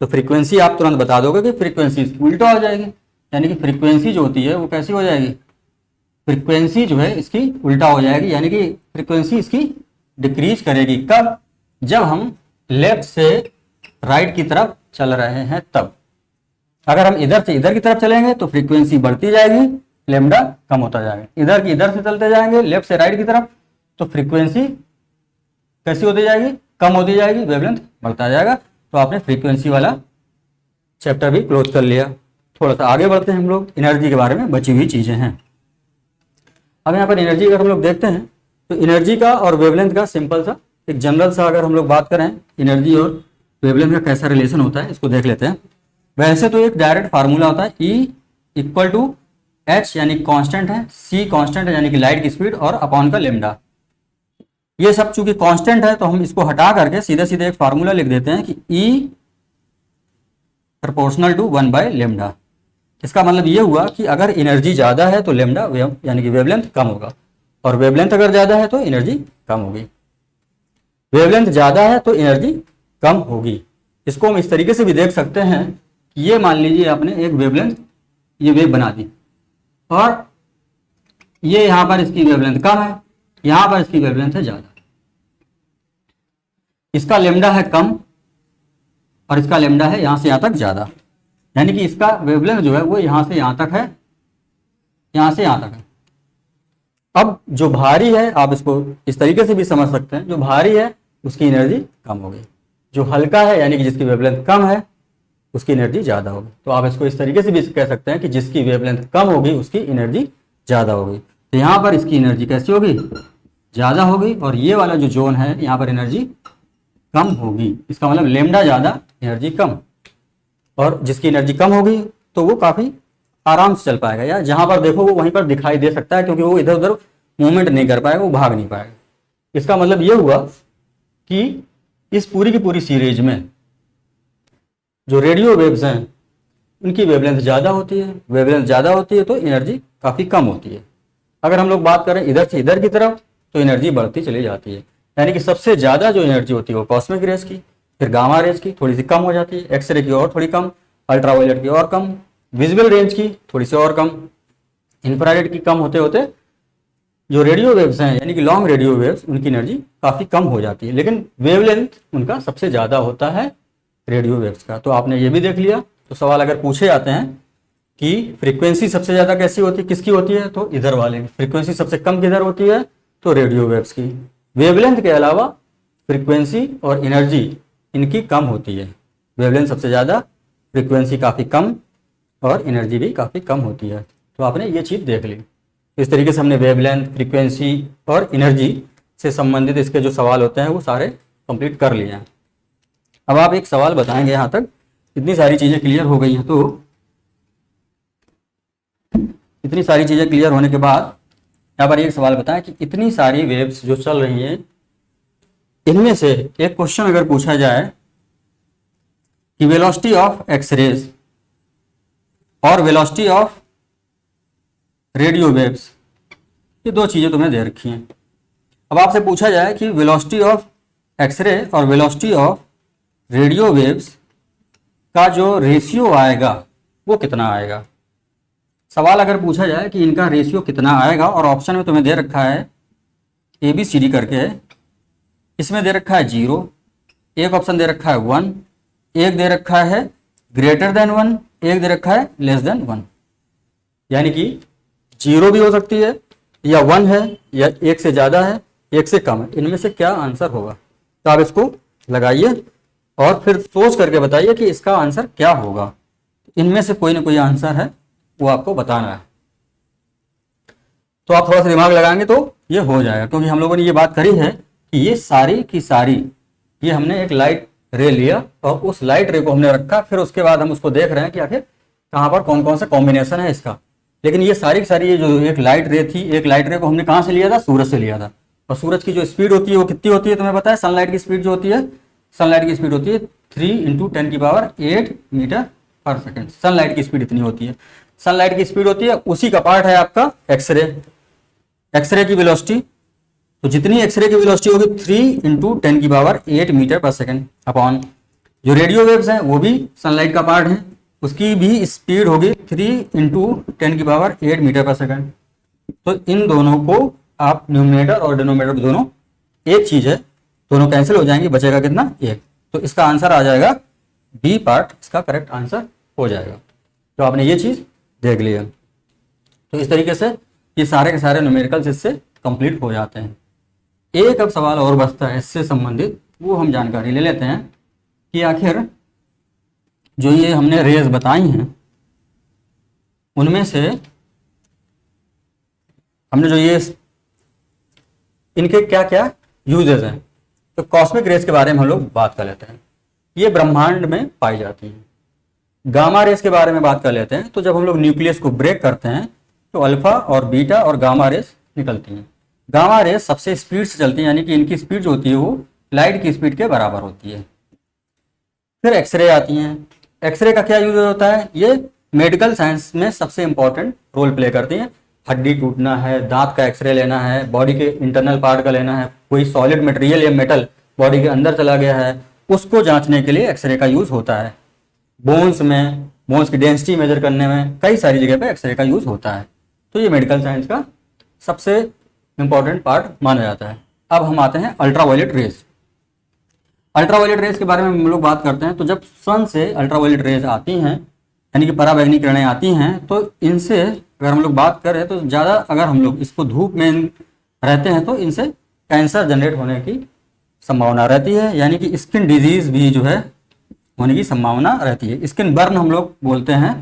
तो फ्रीक्वेंसी आप तुरंत बता दोगे कि फ्रीक्वेंसी उल्टा हो जाएगी, यानी कि फ्रीक्वेंसी जो होती है वो कैसी हो जाएगी, फ्रीक्वेंसी जो है इसकी उल्टा हो जाएगी, यानी कि फ्रीक्वेंसी इसकी डिक्रीज करेगी। कब, जब हम लेफ्ट से राइट की तरफ चल रहे हैं तब। अगर हम इधर से इधर की तरफ चलेंगे तो फ्रीक्वेंसी बढ़ती जाएगी, लेमडा कम होता जाएगा। इधर की इधर से चलते जाएंगे लेफ्ट से राइट की तरफ तो फ्रीक्वेंसी कैसी होती जाएगी, कम होती जाएगी, वेवलेंथ बढ़ता जाएगा। तो आपने फ्रीक्वेंसी वाला चैप्टर भी क्लोज कर लिया। थोड़ा सा आगे बढ़ते हैं हम लोग, एनर्जी के बारे में बची हुई चीजें हैं। अब यहाँ पर एनर्जी अगर हम लोग देखते हैं तो एनर्जी का और वेवलेंथ का सिंपल सा एक जनरल सा अगर हम लोग बात करें एनर्जी और वेवलेंथ का कैसा रिलेशन होता है इसको देख लेते हैं। वैसे तो एक डायरेक्ट फार्मूला होता है E इक्वल टू H यानी कांस्टेंट है, C कांस्टेंट है यानी कि लाइट की स्पीड, और अपॉन का लेमडा। ये सब चूंकि कांस्टेंट है तो हम इसको हटा करके सीधे सीधे एक फार्मूला लिख देते हैं कि E प्रोपोर्शनल टू 1/λ। इसका मतलब ये हुआ कि अगर एनर्जी ज्यादा है तो लेमडा यानी कि वेवलेंथ कम होगा, और वेवलेंथ अगर ज्यादा है तो एनर्जी कम होगी। वेवलेंथ ज्यादा है तो एनर्जी कम होगी। इसको हम इस तरीके से भी देख सकते हैं कि ये मान लीजिए आपने एक वेवलेंथ, ये वेव बना दी, और ये यहां पर इसकी वेवलेंथ कम है, यहां पर इसकी वेवलेंथ है ज्यादा। इसका लेमडा है कम और इसका लेमडा है यहां से यहां तक ज्यादा, यानी कि इसका वेवलेंथ जो है वो यहां से यहां तक है, यहां से यहां तक है। अब जो भारी है आप इसको इस तरीके से भी समझ सकते हैं, जो भारी है उसकी एनर्जी कम होगी, जो हल्का है यानी कि जिसकी वेवलेंथ कम है उसकी एनर्जी ज्यादा होगी। तो आप इसको इस तरीके से भी कह सकते हैं कि जिसकी वेवलेंथ कम होगी उसकी एनर्जी ज्यादा होगी। तो यहाँ पर इसकी एनर्जी कैसी होगी, ज्यादा होगी, और ये वाला जो जोन है यहाँ पर एनर्जी कम होगी। इसका मतलब लेमडा ज्यादा एनर्जी कम, और जिसकी एनर्जी कम होगी तो वो काफी आराम से चल पाएगा, या जहां पर देखो वो वहीं पर दिखाई दे सकता है, क्योंकि वो इधर उधर मूवमेंट नहीं कर पाएगा, वो भाग नहीं पाएगा। इसका मतलब ये हुआ कि इस पूरी की पूरी सीरीज में जो रेडियो वेव्स हैं उनकी वेवलेंथ ज्यादा होती है, वेवलेंथ ज्यादा होती है तो एनर्जी काफी कम होती है। अगर हम लोग बात करें इधर से इधर की तरफ तो एनर्जी बढ़ती चली जाती है, यानी कि सबसे ज्यादा जो एनर्जी होती है वो कॉस्मिक रेज की, फिर गामा रेज की थोड़ी सी कम हो जाती है, एक्सरे की और थोड़ी कम, अल्ट्रावायलेट की और कम, विजिबल रेंज की थोड़ी सी और कम, इंफ्रारेड की कम होते होते जो रेडियो वेव्स हैं यानी कि लॉन्ग रेडियो वेव्स उनकी एनर्जी काफी कम हो जाती है, लेकिन वेवलेंथ उनका सबसे ज्यादा होता है रेडियो वेव्स का। तो आपने ये भी देख लिया। तो सवाल अगर पूछे जाते हैं कि फ्रीक्वेंसी सबसे ज़्यादा कैसी होती है, किसकी होती है, तो इधर वाले की। फ्रीक्वेंसी सबसे कम किधर होती है, तो रेडियो वेव्स की। वेवलेंथ के अलावा फ्रीक्वेंसी और एनर्जी इनकी कम होती है। वेवलेंथ सबसे ज़्यादा, फ्रीक्वेंसी काफ़ी कम और एनर्जी भी काफ़ी कम होती है। तो आपने ये चीज़ देख ली। इस तरीके से हमने वेवलेंथ, फ्रीक्वेंसी और एनर्जी से संबंधित इसके जो सवाल होते हैं वो सारे कंप्लीट कर लिए हैं। अब आप एक सवाल बताएंगे, यहाँ तक इतनी सारी चीज़ें क्लियर हो गई हैं। तो इतनी सारी चीज़ें क्लियर होने के बाद यहाँ पर एक सवाल बताएं कि इतनी सारी वेव्स जो चल रही हैं, इनमें से एक क्वेश्चन अगर पूछा जाए कि वेलोसिटी ऑफ एक्सरेज और वेलोसिटी ऑफ रेडियो वेव्स, ये दो चीज़ें तुम्हें दे रखी हैं। अब आपसे पूछा जाए कि वेलोसिटी ऑफ एक्सरे और वेलोसिटी ऑफ रेडियो वेव्स का जो रेशियो आएगा वो कितना आएगा। सवाल अगर पूछा जाए कि इनका रेशियो कितना आएगा और ऑप्शन में तुम्हें दे रखा है ABCD करके, इसमें दे रखा है 0, एक ऑप्शन दे रखा है 1, एक दे रखा है ग्रेटर देन 1, एक दे रखा है लेस देन 1। यानी कि 0 भी हो सकती है, या 1 है, या 1 से ज़्यादा है, 1 से कम है। इनमें से क्या आंसर होगा। तो आप इसको लगाइए और फिर सोच करके बताइए कि इसका आंसर क्या होगा। इनमें से कोई ना कोई आंसर है, वो आपको बताना है। तो आप थोड़ा सा दिमाग लगाएंगे तो ये हो जाएगा, क्योंकि हम लोगों ने ये बात करी है कि ये सारी की सारी, ये हमने एक लाइट रे लिया और उस लाइट रे को हमने रखा, फिर उसके बाद हम उसको देख रहे हैं कि आखिर कहाँ पर कौन कौन सा कॉम्बिनेशन है इसका। लेकिन ये सारी की सारी, ये जो एक लाइट रे थी, एक लाइट रे को हमने कहाँ से लिया था, सूरज से लिया था। और सूरज की जो स्पीड होती है वो कितनी होती है तुम्हें पता है। सनलाइट की स्पीड जो होती है, सनलाइट की स्पीड होती है 3 × 10⁸ मीटर पर सेकेंड। सनलाइट की स्पीड इतनी होती है। सनलाइट की स्पीड होती है, उसी का पार्ट है आपका एक्सरे। एक्सरे की वेलोसिटी, तो जितनी एक्सरे की वेलोसिटी होगी 3 × 10⁸ मीटर पर सेकेंड अपॉन जो रेडियो वेव्स हैं वो भी सनलाइट का पार्ट है, उसकी भी स्पीड होगी 3 × 10⁸ मीटर पर सेकेंड। तो इन दोनों को आप न्यूमरेटर और डिनोमिनेटर दोनों एक चीज है, दोनों कैंसिल हो जाएंगे, बचेगा कितना, 1। तो इसका आंसर आ जाएगा बी पार्ट, इसका करेक्ट आंसर हो जाएगा। तो आपने ये चीज देख लिया। तो इस तरीके से ये सारे के सारे न्यूमेरिकल्स इससे कंप्लीट हो जाते हैं। एक अब सवाल और बचता है इससे संबंधित, वो हम जानकारी ले लेते हैं कि आखिर जो ये हमने रेज बताई हैं उनमें से हमने जो ये इनके क्या क्या यूजेस हैं। तो कॉस्मिक रेज के बारे में हम लोग बात कर लेते हैं। ये ब्रह्मांड में पाई जाती हैं। गामा रेस के बारे में बात कर लेते हैं। तो जब हम लोग न्यूक्लियस को ब्रेक करते हैं तो अल्फा और बीटा और गामा रेस निकलती हैं। गामा रेस सबसे स्पीड से चलती है, यानी कि इनकी स्पीड जो होती है वो लाइट की स्पीड के बराबर होती है। फिर एक्सरे आती हैं। एक्सरे का क्या यूज होता है, ये मेडिकल साइंस में सबसे इंपॉर्टेंट रोल प्ले करती हैं। हड्डी टूटना है, दांत का एक्सरे लेना है, बॉडी के इंटरनल पार्ट का लेना है, कोई सॉलिड मटेरियल या मेटल बॉडी के अंदर चला गया है, उसको जांचने के लिए एक्सरे का यूज होता है। बोन्स में, बोन्स की डेंसिटी मेजर करने में, कई सारी जगह पे एक्सरे का यूज होता है। तो ये मेडिकल साइंस का सबसे इंपॉर्टेंट पार्ट माना जाता है। अब हम आते हैं अल्ट्रावायलेट रेज। अल्ट्रावायलेट रेज के बारे में हम लोग बात करते हैं। तो जब सन से अल्ट्रावायलेट रेज आती हैं, यानी कि पराबैंगनी किरणें आती हैं, तो इनसे अगर हम लोग बात करें तो ज़्यादा अगर हम लोग इसको धूप में रहते हैं तो इनसे कैंसर जनरेट होने की संभावना रहती है, यानी कि स्किन डिजीज भी जो है होने की संभावना रहती है। स्किन बर्न हम लोग बोलते हैं।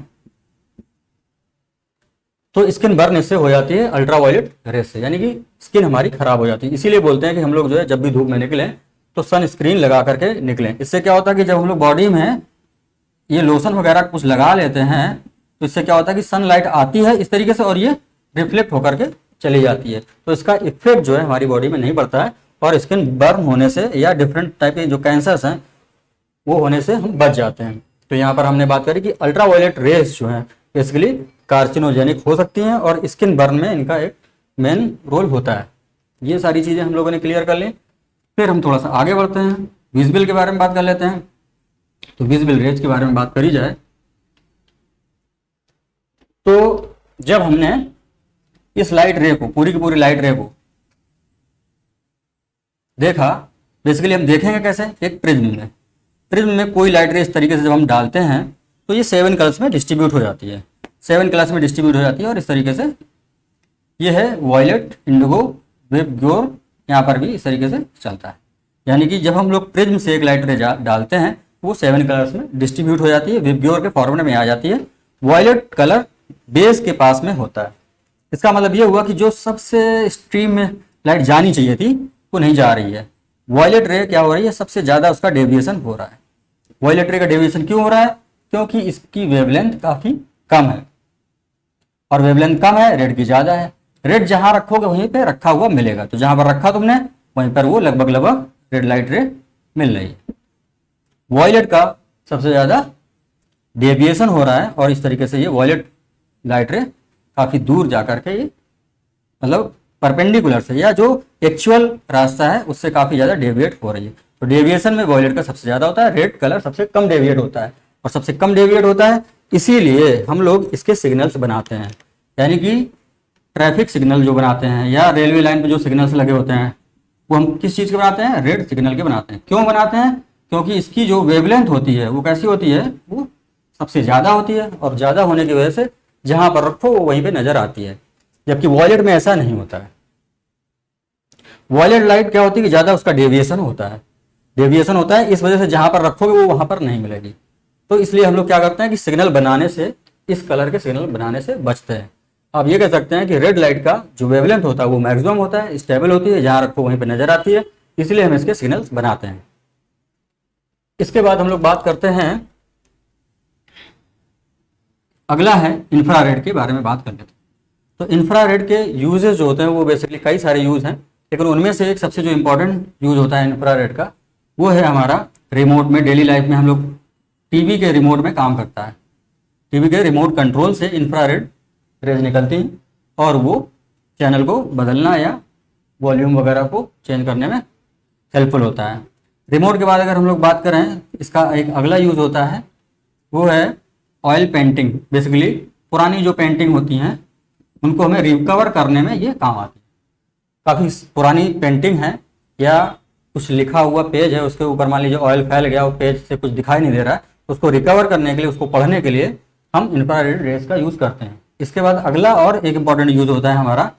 तो स्किन बर्न इससे हो जाती है अल्ट्रावायलेट रेज से, यानी कि स्किन हमारी खराब हो जाती है। इसीलिए बोलते हैं कि हम लोग जो है जब भी धूप में निकलें तो सन स्क्रीन लगा करके निकलें। इससे क्या होता है कि जब हम लोग बॉडी में ये लोशन वगैरह कुछ लगा लेते हैं तो इससे क्या होता है कि सनलाइट आती है इस तरीके से और ये रिफ्लेक्ट होकर के चली जाती है। तो इसका इफेक्ट जो है हमारी बॉडी में नहीं पड़ता है और स्किन बर्न होने से या डिफरेंट टाइप के जो कैंसर्स हैं वो होने से हम बच जाते हैं। तो यहाँ पर हमने बात करी कि अल्ट्रावायलेट रेज जो है बेसिकली कार्सिनोजेनिक हो सकती हैं और स्किन बर्न में इनका एक मेन रोल होता है। ये सारी चीज़ें हम लोगों ने क्लियर कर ली। फिर हम थोड़ा सा आगे बढ़ते हैं, विजिबल के बारे में बात कर लेते हैं। तो विजिबल रेज के बारे में बात करी जाए तो जब हमने इस लाइट रे को, पूरी की पूरी लाइट रे को देखा, बेसिकली हम देखेंगे कैसे, एक प्रिज्म में। प्रिज्म में कोई लाइट रे इस तरीके से जब हम डालते हैं तो ये 7 कलर्स में डिस्ट्रीब्यूट हो जाती है, 7 कलर्स में डिस्ट्रीब्यूट हो जाती है। और इस तरीके से ये है वॉयलेट, इंडिगो, विबग्योर, यहाँ पर भी इस तरीके से चलता है। यानी कि जब हम लोग प्रिज्म से एक लाइट रे डालते हैं वो 7 कलर्स में डिस्ट्रीब्यूट हो जाती है, विबग्योर के फॉर्मेट में आ जाती है। वॉयलेट कलर बेस के पास में होता है। इसका मतलब ये हुआ कि जो सबसे स्ट्रीम में लाइट जानी चाहिए थी वो नहीं जा रही है। वॉयलेट रे क्या हो रही है, सबसे ज़्यादा उसका डेविएशन हो रहा है। वॉयलेट रे का डेविएशन क्यों हो रहा है, क्योंकि इसकी वेवलेंथ काफ़ी कम है, और वेवलेंथ कम है, रेड की ज़्यादा है। रेड जहाँ रखोगे वहीं पे रखा हुआ मिलेगा, तो जहाँ पर रखा तुमने वहीं पर वो लगभग रेड लाइट रे मिल रही है। वॉयलेट का सबसे ज़्यादा डेविएशन हो रहा है, और इस तरीके से ये वॉयलेट लाइट रे काफ़ी दूर जा करके ये मतलब परपेंडिकुलर से या जो एक्चुअल रास्ता है उससे काफ़ी ज़्यादा डेविएट हो रही है। तो डेविएशन में वॉयलेट का सबसे ज़्यादा होता है, रेड कलर सबसे कम डेविएट होता है, और सबसे कम डेविएट होता है इसीलिए हम लोग इसके सिग्नल्स बनाते हैं। यानी कि ट्रैफिक सिग्नल जो बनाते हैं या रेलवे लाइन पे जो सिग्नल्स लगे होते हैं वो हम किस चीज़ के बनाते हैं, रेड सिग्नल के बनाते हैं। क्यों बनाते हैं, क्योंकि इसकी जो वेवलेंथ होती है वो कैसी होती है, वो सबसे ज़्यादा होती है, और ज़्यादा होने की वजह से जहाँ पर रखो वो वहीं पे नज़र आती है। जबकि वॉयलेट में ऐसा नहीं होता है। वॉयलेट लाइट क्या होती है कि ज़्यादा उसका डेविएशन होता है, डेविएशन होता है, इस वजह से जहाँ पर रखोगे वो वहाँ पर नहीं मिलेगी। तो इसलिए हम लोग क्या करते हैं कि सिग्नल बनाने से, इस कलर के सिग्नल बनाने से बचते हैं। आप ये कह सकते हैं कि रेड लाइट का जो वेवलेंथ होता है वो मैक्सिमम होता है, स्टेबल होती है, जहाँ रखो वहीं पर नजर आती है, इसलिए हम इसके सिग्नल्स बनाते हैं। इसके बाद हम लोग बात करते हैं, अगला है इंफ्रारेड के बारे में बात कर लेते हैं। तो इंफ्रारेड के यूजेस जो होते हैं वो बेसिकली कई सारे यूज हैं, लेकिन उनमें से एक सबसे जो इंपॉर्टेंट यूज होता है इंफ्रारेड का वो है हमारा रिमोट में, डेली लाइफ में हम लोग टीवी के रिमोट में काम करता है। टीवी के रिमोट कंट्रोल से इंफ्रारेड रेज निकलती हैं और वो चैनल को बदलना या वॉल्यूम वगैरह को चेंज करने में हेल्पफुल होता है। रिमोट के बाद अगर हम लोग बात करें, इसका एक अगला यूज़ होता है वो है ऑयल पेंटिंग। बेसिकली पुरानी जो पेंटिंग होती हैं उनको हमें रिकवर करने में ये काम आती है। काफ़ी पुरानी पेंटिंग है या कुछ लिखा हुआ पेज है, उसके ऊपर मान लीजिए ऑयल फैल गया, वो पेज से कुछ दिखाई नहीं दे रहा है, तो उसको रिकवर करने के लिए, उसको पढ़ने के लिए हम इंफ्रारेड रेज का यूज़ करते हैं। इसके बाद अगला और एक इंपॉर्टेंट यूज़ होता है हमारा,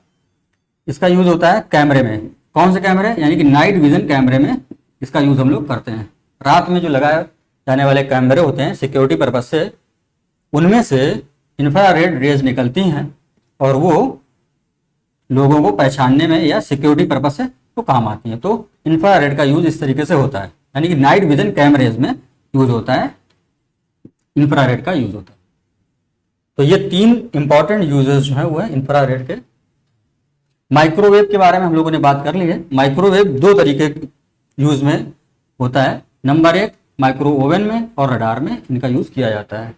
इसका यूज़ होता है कैमरे में। कौन से कैमरे, यानी कि नाइट विजन कैमरे में इसका यूज़ हम लोग करते हैं। रात में जो लगाए जाने वाले कैमरे होते हैं सिक्योरिटी पर्पज से, उनमें से इंफ्रारेड रेज निकलती हैं और वो लोगों को पहचानने में या सिक्योरिटी पर्पज से तो काम आती हैं। तो इंफ्रारेड का यूज़ इस तरीके से होता है, यानी कि नाइट विजन कैमरेज में यूज़ होता है, इंफ्रारेड का यूज़ होता है। तो ये 3 इंपॉर्टेंट यूजेस जो है वो है इंफ्रारेड के। माइक्रोवेव के बारे में हम लोगों ने बात कर ली है। माइक्रोवेव 2 तरीके यूज में होता है। नंबर 1 माइक्रो ओवन में और रडार में इनका यूज किया जाता है।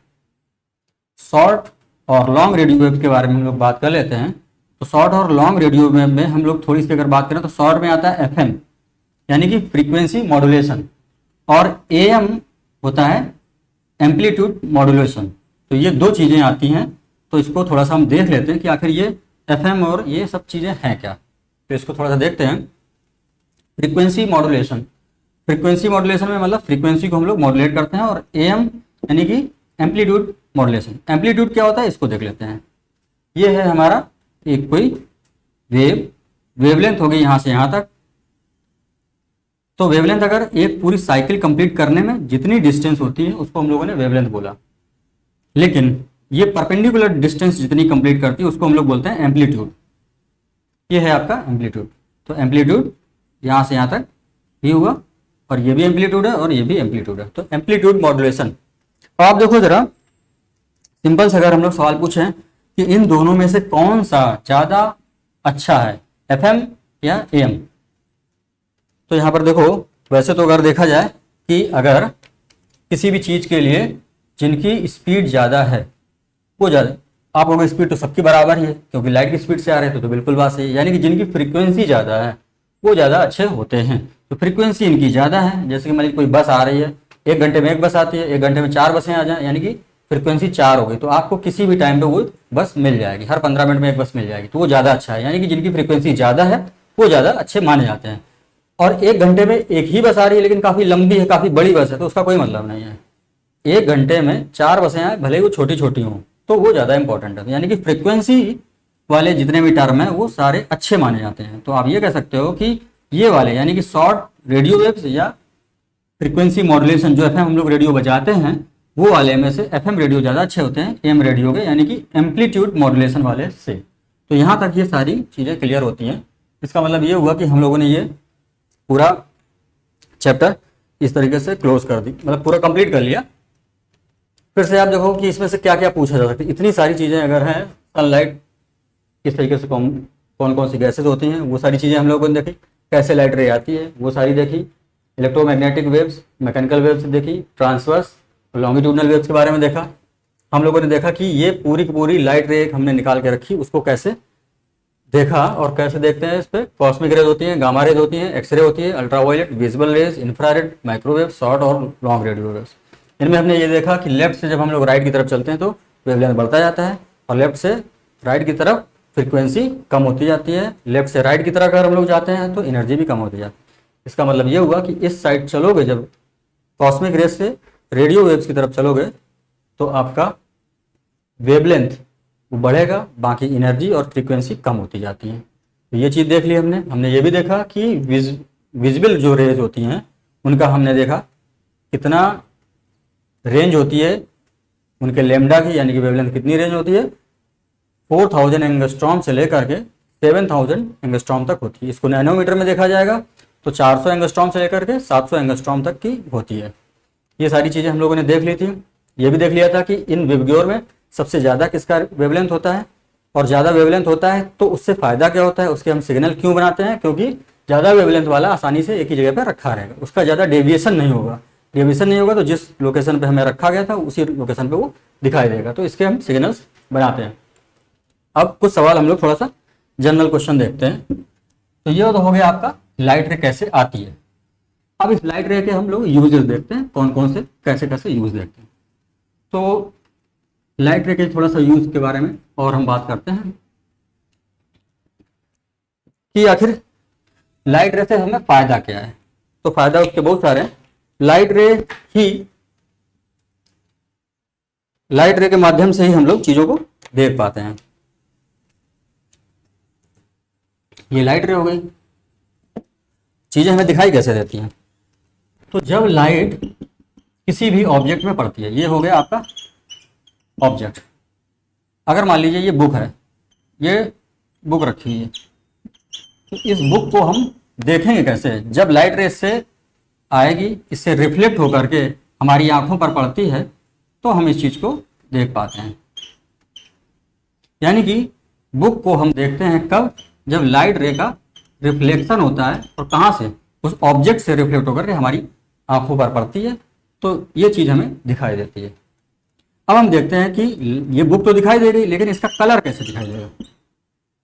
शॉर्ट और लॉन्ग रेडियो वेव के बारे में हम लोग बात कर लेते हैं। तो शॉर्ट और लॉन्ग रेडियो वेव में हम लोग थोड़ी सी अगर बात करें तो शॉर्ट में आता है FM यानी कि फ्रीक्वेंसी मॉड्यूलेशन, और AM होता है एम्पलीट्यूड मॉड्यूलेशन। तो ये 2 चीज़ें आती हैं, तो इसको थोड़ा सा हम देख लेते हैं कि आखिर ये FM और ये सब चीज़ें हैं क्या। तो इसको थोड़ा सा देखते हैं। फ्रीक्वेंसी मॉड्यूलेशन, फ्रीक्वेंसी मॉड्यूलेशन में मतलब फ्रीक्वेंसी को हम लोग मॉड्यूलेट करते हैं, और AM यानी कि एम्पलीट्यूड मॉड्यूलेशन। एम्पलीट्यूड क्या होता है इसको देख लेते हैं। ये है हमारा एक कोई वेवलेंथ हो गई यहाँ से यहाँ तक। तो वेवलेंथ अगर एक पूरी साइकिल कंप्लीट करने में जितनी डिस्टेंस होती है उसको हम लोगों ने वेवलेंथ बोला, लेकिन ये परपेंडिकुलर डिस्टेंस जितनी कंप्लीट करती है उसको हम लोग बोलते हैं एम्पलीट्यूड। ये है आपका एम्पलीट्यूड। तो एम्पलीट्यूड यहाँ से यहाँ तक भी हुआ, और ये भी एम्पलीट्यूड है और ये भी एम्पलीट्यूड है। तो एम्पलीट्यूड मॉड्यूलेशन। तो आप देखो जरा, सिंपल से अगर हम लोग सवाल पूछें कि इन दोनों में से कौन सा ज़्यादा अच्छा है, FM या AM, तो यहाँ पर देखो, वैसे तो अगर देखा जाए कि अगर किसी भी चीज़ के लिए जिनकी स्पीड ज़्यादा है वो ज़्यादा, आप लोगों की स्पीड तो सबकी बराबर ही है क्योंकि लाइट की स्पीड से आ रहे हैं, तो बिल्कुल बात सही है। यानी कि जिनकी फ्रीक्वेंसी ज़्यादा है वो ज़्यादा अच्छे होते हैं। तो फ्रीक्वेंसी इनकी ज़्यादा है। जैसे कि मान लीजिए कोई बस आ रही है, 1 घंटे में 1 बस आती है, 1 घंटे में 4 बसें आ जाएं, यानी कि फ्रीक्वेंसी 4 हो गई, तो आपको किसी भी टाइम पे वो बस मिल जाएगी, हर 15 मिनट में 1 बस मिल जाएगी, तो वो ज़्यादा अच्छा है। यानी कि जिनकी फ्रीक्वेंसी ज़्यादा है वो ज़्यादा अच्छे माने जाते हैं। और 1 घंटे में 1 ही बस आ रही है लेकिन काफ़ी लंबी है, काफ़ी बड़ी बस है, तो उसका कोई मतलब नहीं है। एक घंटे में 4 बसें आए, भले ही वो छोटी छोटी हों, तो वो ज़्यादा इंपॉर्टेंट है। यानी कि फ्रिक्वेंसी वाले जितने भी टर्म हैं वो सारे अच्छे माने जाते हैं। तो आप ये कह सकते हो कि ये वाले यानी कि शॉर्ट रेडियो वेव्स या फ्रिक्वेंसी मॉड्यूलेशन जो एफएम हम लोग रेडियो बजाते हैं, वो वाले में से एफएम रेडियो ज़्यादा अच्छे होते हैं एम रेडियो के, यानी कि एम्पलीट्यूड मॉड्यूलेशन वाले से। तो यहाँ तक ये सारी चीज़ें क्लियर होती हैं। इसका मतलब ये हुआ कि हम लोगों ने ये पूरा चैप्टर इस तरीके से क्लोज कर दी, मतलब पूरा कंप्लीट कर लिया। फिर से आप देखो कि इसमें से क्या क्या पूछा जा सकता है। इतनी सारी चीज़ें अगर हैं, सनलाइट किस तरीके से कौन कौन सी गैसेज होती हैं, वो सारी चीज़ें हम लोगों ने देखी। कैसे लाइट रे आती है वो सारी देखी। इलेक्ट्रोमैग्नेटिक वेव्स, मैकेनिकल वेव्स देखी। ट्रांसवर्स, लॉन्गिट्यूडनल वेव्स के बारे में देखा। हम लोगों ने देखा कि ये पूरी की पूरी लाइट रे हमने निकाल के रखी, उसको कैसे देखा और कैसे देखते हैं। इस पर कॉस्मिक रेज होती हैं, गामा रेज होती हैं, एक्सरे होती है, ultraviolet, visible raise, infrared, microwave, short और लॉन्ग रेडियो वेव्स। इनमें हमने ये देखा कि लेफ्ट से जब हम लोग राइट की तरफ चलते हैं तो वेवलेंथ बढ़ता जाता है, और लेफ्ट से राइट की तरफ फ्रीक्वेंसी कम होती जाती है। लेफ्ट से राइट की तरफ अगर हम लोग जाते हैं तो एनर्जी भी कम होती जाती है। इसका मतलब ये हुआ कि इस साइड चलोगे जब कॉस्मिक रेज से रेडियो वेव्स की तरफ चलोगे तो आपका वेवलेंथ वो बढ़ेगा, बाकी एनर्जी और फ्रीक्वेंसी कम होती जाती है। तो ये चीज़ देख ली हमने ये भी देखा कि विजिबल जो रेज होती हैं उनका हमने देखा कितना रेंज होती है उनके लेमडा की, यानी कि वेवलेंथ कितनी रेंज होती है, 4000 एंगस्ट्रॉम से लेकर के 7000 एंगस्ट्रॉम तक होती है। इसको नैनोमीटर में देखा जाएगा तो 400 एंगस्ट्रॉम से लेकर के 700 एंगस्ट्रॉम तक की होती है। ये सारी चीज़ें हम लोगों ने देख ली थी। ये भी देख लिया था कि इन विबग्योर में सबसे ज़्यादा किसका वेवलेंथ होता है, और ज़्यादा वेवलेंथ होता है तो उससे फ़ायदा क्या होता है, उसके हम सिग्नल क्यों बनाते हैं, क्योंकि ज़्यादा वेवलेंथ वाला आसानी से एक ही जगह पर रखा रहेगा, उसका ज़्यादा डेविएशन नहीं होगा। डेविएशन नहीं होगा तो जिस लोकेशन पे हमें रखा गया था उसी लोकेशन पे वो दिखाई देगा। तो इसके हम सिग्नल्स बनाते हैं। अब कुछ सवाल हम लोग थोड़ा सा जनरल क्वेश्चन देखते हैं। तो ये तो हो गया आपका लाइट रे कैसे आती है। अब इस लाइट रे के हम लोग यूजेस देखते हैं, कौन कौन से कैसे कैसे यूज देखते हैं। तो लाइट रे के थोड़ा सा यूज के बारे में और हम बात करते हैं कि आखिर लाइट रे से हमें फायदा क्या है। तो फायदा उसके बहुत सारे हैं। लाइट रे के माध्यम से ही हम लोग चीजों को देख पाते हैं। ये लाइट रे हो गई। चीजें हमें दिखाई कैसे देती हैं, तो जब लाइट किसी भी ऑब्जेक्ट में पड़ती है, ये हो गया आपका ऑब्जेक्ट। अगर मान लीजिए ये बुक है, ये बुक रखी हुई है, तो इस बुक को हम देखेंगे कैसे, जब लाइट रे इससे आएगी, इससे रिफ्लेक्ट होकर के हमारी आंखों पर पड़ती है तो हम इस चीज को देख पाते हैं। यानी कि बुक को हम देखते हैं कब, जब लाइट रे का रिफ्लेक्शन होता है, और कहाँ से, उस ऑब्जेक्ट से रिफ्लेक्ट होकर के हमारी आंखों पर पड़ती है, तो ये चीज हमें दिखाई देती है। अब हम देखते हैं कि ये बुक तो दिखाई दे रही, लेकिन इसका कलर कैसे दिखाई देगा।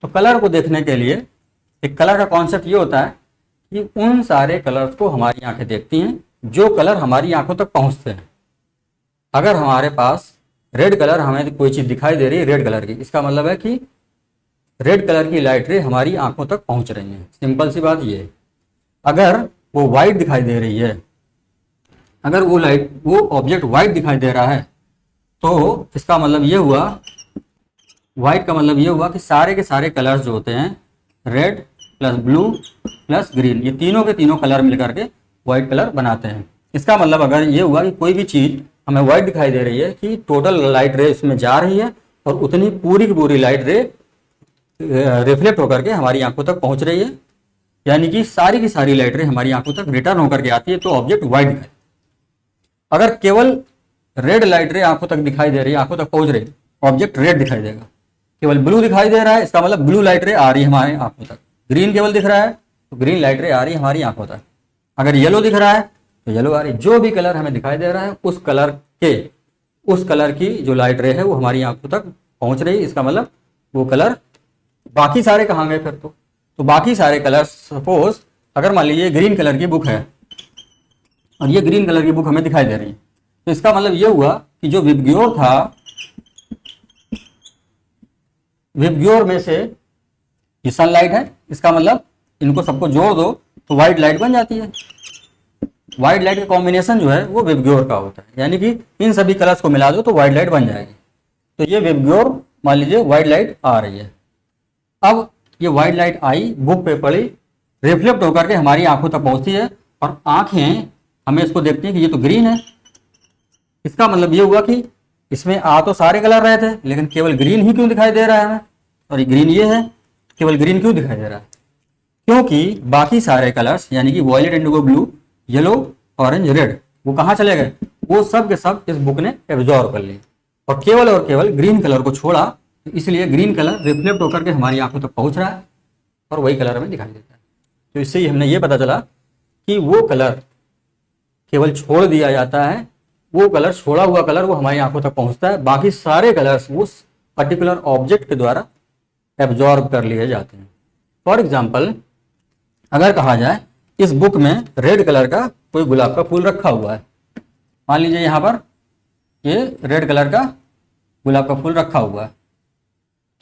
तो कलर को देखने के लिए एक कलर का कॉन्सेप्ट ये होता है कि उन सारे कलर्स को हमारी आंखें देखती हैं जो कलर हमारी आंखों तक पहुंचते हैं। अगर हमारे पास रेड कलर, हमें कोई चीज दिखाई दे रही है रेड कलर की, इसका मतलब है कि रेड कलर की लाइट रे हमारी आंखों तक पहुंच रही है। सिंपल सी बात ये है। अगर वो वाइट दिखाई दे रही है, अगर वो ऑब्जेक्ट वाइट दिखाई दे रहा है, तो इसका मतलब ये हुआ, व्हाइट का मतलब ये हुआ कि सारे के सारे कलर्स जो होते हैं, red plus blue plus green, ये तीनों के तीनों कलर मिलकर के व्हाइट कलर बनाते हैं। इसका मतलब अगर ये हुआ कि कोई भी चीज हमें व्हाइट दिखाई दे रही है कि टोटल लाइट रे इसमें जा रही है, और उतनी पूरी की पूरी लाइट रे रिफ्लेक्ट होकर के हमारी आंखों तक पहुंच रही है, यानी कि सारी की सारी लाइट रे हमारी आंखों तक रिटर्न होकर के आती है, तो ऑब्जेक्ट व्हाइट दिखाई। अगर केवल रेड लाइट रे आंखों तक दिखाई दे रही है, आंखों तक पहुंच रही है, ऑब्जेक्ट रेड दिखाई देगा। केवल ब्लू दिखाई दे रहा है, इसका मतलब ब्लू लाइट रे आ रही है हमारे आंखों तक। ग्रीन केवल दिख रहा है तो ग्रीन लाइट रे आ रही है हमारी आंखों तक। अगर येलो दिख रहा है तो येलो आ रही है। जो भी कलर हमें दिखाई दे रहा है उस कलर की जो लाइट रे है वो हमारी आंखों तक पहुंच रही है। इसका मतलब वो कलर, बाकी सारे कहाँ गए फिर? तो बाकी सारे कलर, सपोज अगर मान लीजिए ग्रीन कलर की बुक है और ये ग्रीन कलर की बुक हमें दिखाई दे रही है, तो इसका मतलब ये हुआ कि जो विबग्योर था, विबग्योर में से ये सनलाइट है, इसका मतलब इनको सबको जोड़ दो तो व्हाइट लाइट बन जाती है। वाइट लाइट का कॉम्बिनेशन जो है वो विबग्योर का होता है, यानी कि इन सभी कलर्स को मिला दो तो वाइट लाइट बन जाएगी। तो ये विबग्योर मान लीजिए वाइट लाइट आ रही है। अब ये वाइट लाइट आई, बुक पे पड़ी, रिफ्लेक्ट होकर के हमारी आंखों तक पहुंचती है और आंखें हमें इसको देखती हैं कि ये तो ग्रीन है। इसका मतलब ये हुआ कि इसमें आ तो सारे कलर रहे थे लेकिन केवल ग्रीन ही क्यों दिखाई दे रहा है हमें, और ये ग्रीन ये है, केवल ग्रीन क्यों दिखाई दे रहा है? क्योंकि बाकी सारे कलर्स यानी कि violet, indigo, blue, yellow, orange, red वो कहाँ चले गए? वो सब के सब इस बुक ने एब्जॉर्ब कर लिए और केवल ग्रीन कलर को छोड़ा। तो इसलिए ग्रीन कलर रिफ्लेक्ट होकर के हमारी आंखों तक पहुंच रहा है और वही कलर हमें दिखाई देता है। तो इससे ही हमने ये पता चला कि वो कलर केवल छोड़ दिया जाता है, वो कलर, छोड़ा हुआ कलर वो हमारी आंखों तक पहुंचता है, बाकी सारे कलर्स उस पर्टिकुलर ऑब्जेक्ट के द्वारा एब्जॉर्ब कर लिए जाते हैं। फॉर एग्जाम्पल अगर कहा जाए इस बुक में रेड कलर का कोई गुलाब का फूल रखा हुआ है, मान लीजिए यहाँ पर ये रेड कलर का गुलाब का फूल रखा हुआ है,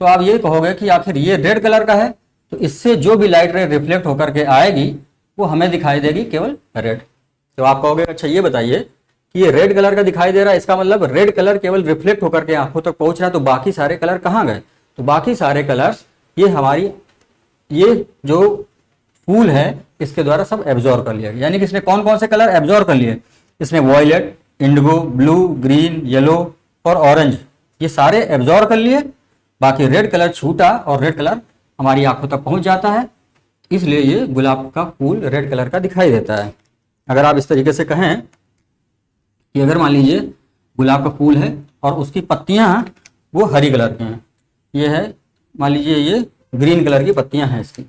तो आप ये कहोगे कि आखिर ये रेड कलर का है, तो इससे जो भी लाइट रे रिफ्लेक्ट होकर के आएगी वो हमें दिखाई देगी केवल रेड। तो आप कहोगे अच्छा ये बताइए कि ये रेड कलर का दिखाई दे रहा है, इसका मतलब रेड कलर केवल रिफ्लेक्ट होकर के आंखों तक पहुंच रहा है, तो बाकी सारे कलर कहाँ गए? तो बाकी सारे कलर्स ये हमारी ये जो फूल है इसके द्वारा सब एब्जॉर्ब कर लिया। यानी कि इसने कौन कौन से कलर एब्जॉर्ब कर लिए? इसने violet, indigo, blue, green, yellow और ऑरेंज ये सारे एब्जॉर्ब कर लिए, बाकी रेड कलर छूटा और रेड कलर हमारी आंखों तक पहुंच जाता है, इसलिए ये गुलाब का फूल रेड कलर का दिखाई देता है। अगर आप इस तरीके से कहें कि अगर मान लीजिए गुलाब का फूल है और उसकी पत्तियां वो हरी कलर की हैं, ये है मान लीजिए ये ग्रीन कलर की पत्तियां हैं इसकी,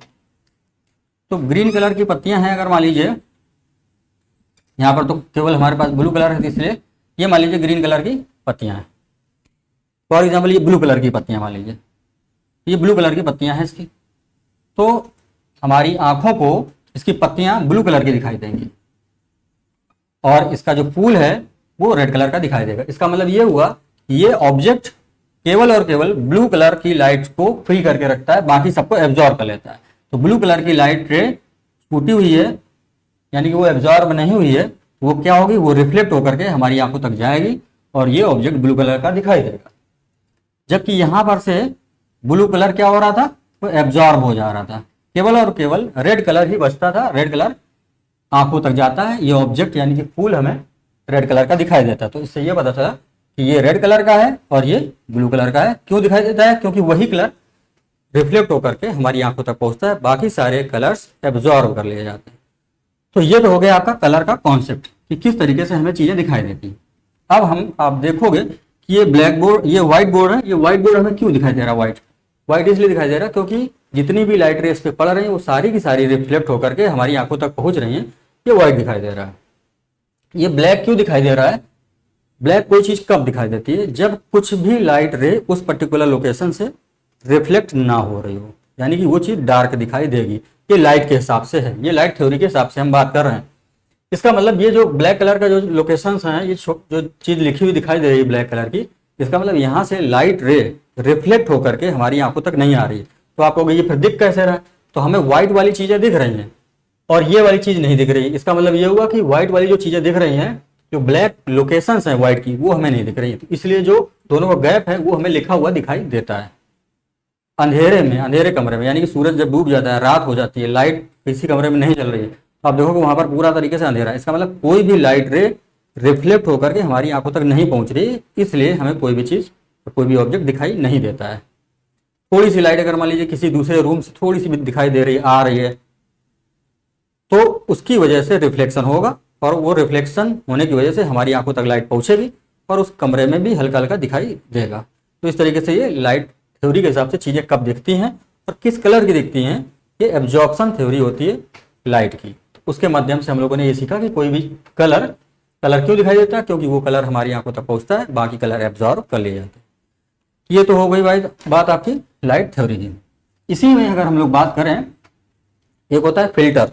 तो ग्रीन कलर की पत्तियां हैं, अगर मान लीजिए यहाँ पर तो केवल हमारे पास ब्लू कलर है इसलिए ये मान लीजिए ग्रीन कलर की पत्तियां हैं। फॉर एग्जाम्पल ये ब्लू कलर की पत्तियां, मान लीजिए ये ब्लू कलर की पत्तियां हैं इसकी, तो हमारी आंखों को इसकी पत्तियां ब्लू कलर की दिखाई देंगी और इसका जो फूल है वो रेड कलर का दिखाई देगा। इसका मतलब ये हुआ ये ऑब्जेक्ट केवल और केवल ब्लू कलर की लाइट को फ्री करके रखता है, बाकी सबको एब्जॉर्ब कर लेता है। तो ब्लू कलर की लाइट रे छूटी हुई है यानी कि वो एब्जॉर्ब नहीं हुई है, वो क्या होगी? वो रिफ्लेक्ट होकर के हमारी आंखों तक जाएगी और ये ऑब्जेक्ट ब्लू कलर का दिखाई देगा। जबकि यहां पर से ब्लू कलर क्या हो रहा था? वो एब्जॉर्ब हो जा रहा था, केवल और केवल रेड कलर ही बचता था, रेड कलर आंखों तक जाता है, ये ऑब्जेक्ट यानी कि फूल हमें रेड कलर का दिखाई देता है। तो इससे ये पता चला कि ये रेड कलर का है और ये ब्लू कलर का है। क्यों दिखाई देता है? क्योंकि वही कलर रिफ्लेक्ट होकर के हमारी आंखों तक पहुंचता है, बाकी सारे कलर्स एब्जॉर्ब कर लिए जाते हैं। तो ये तो हो गया आपका कलर का कॉन्सेप्ट कि किस तरीके से हमें चीजें दिखाई देती हैं। अब हम आप देखोगे कि ये ब्लैक बोर्ड, ये व्हाइट बोर्ड है, ये व्हाइट बोर्ड हमें क्यों दिखाई दे रहा है? व्हाइट इसलिए दिखाई दे रहा है क्योंकि जितनी भी लाइट रेस पे पड़ रही है वो सारी की सारी रिफ्लेक्ट होकर के हमारी आंखों तक पहुंच रही हैं, ये व्हाइट दिखाई दे रहा है। ये ब्लैक क्यों दिखाई दे रहा है? ब्लैक कोई चीज कब दिखाई देती है? जब कुछ भी लाइट रे उस पर्टिकुलर लोकेशन से रिफ्लेक्ट ना हो रही हो, यानी कि वो चीज डार्क दिखाई देगी। ये लाइट के हिसाब से है, ये लाइट थ्योरी के हिसाब से हम बात कर रहे हैं। इसका मतलब ये जो ब्लैक कलर का जो लोकेशंस हैं, ये जो चीज लिखी हुई दिखाई दे रही है ब्लैक कलर की, इसका मतलब यहाँ से लाइट रे रिफ्लेक्ट होकर के हमारी आंखों तक नहीं आ रही है। तो आप कहोगे ये फिर दिख कैसे रहा है? तो हमें व्हाइट वाली चीजें दिख रही हैं और ये वाली चीज नहीं दिख रही है। इसका मतलब ये हुआ कि व्हाइट वाली जो चीजें दिख रही हैं, जो ब्लैक लोकेशंस हैं व्हाइट की, वो हमें नहीं दिख रही है। तो इसलिए जो दोनों का गैप है वो हमें लिखा हुआ दिखाई देता है। अंधेरे में, अंधेरे कमरे में, यानी कि सूरज जब डूब जाता है, रात हो जाती है, लाइट किसी कमरे में नहीं चल रही है, तो आप देखोगे वहां पर पूरा तरीके से अंधेरा है। इसका मतलब कोई भी लाइट रे रिफ्लेक्ट होकर के हमारी आंखों तक नहीं पहुंच रही, इसलिए हमें कोई भी चीज, कोई भी ऑब्जेक्ट दिखाई नहीं देता है। थोड़ी सी लाइट अगर मान लीजिए किसी दूसरे रूम से थोड़ी सी भी दिखाई दे रही है, आ रही है, तो उसकी वजह से रिफ्लेक्शन होगा और वो रिफ्लेक्शन होने की वजह से हमारी आंखों तक लाइट पहुंचेगी और उस कमरे में भी हल्का हल्का दिखाई देगा। तो इस तरीके से ये लाइट थ्योरी के हिसाब से चीजें कब दिखती हैं और किस कलर की दिखती हैं, ये एब्जॉर्प्शन थ्योरी होती है लाइट की। तो उसके माध्यम से हम लोगों ने ये सीखा कि कोई भी कलर क्यों दिखाई देता है? क्योंकि वो कलर हमारी आंखों तक पहुंचता है, बाकी कलर एब्जॉर्ब कर लिए जाते हैं। ये तो हो गई भाई बात आपकी लाइट थ्योरी की। इसी में अगर हम लोग बात करें, एक होता है फिल्टर।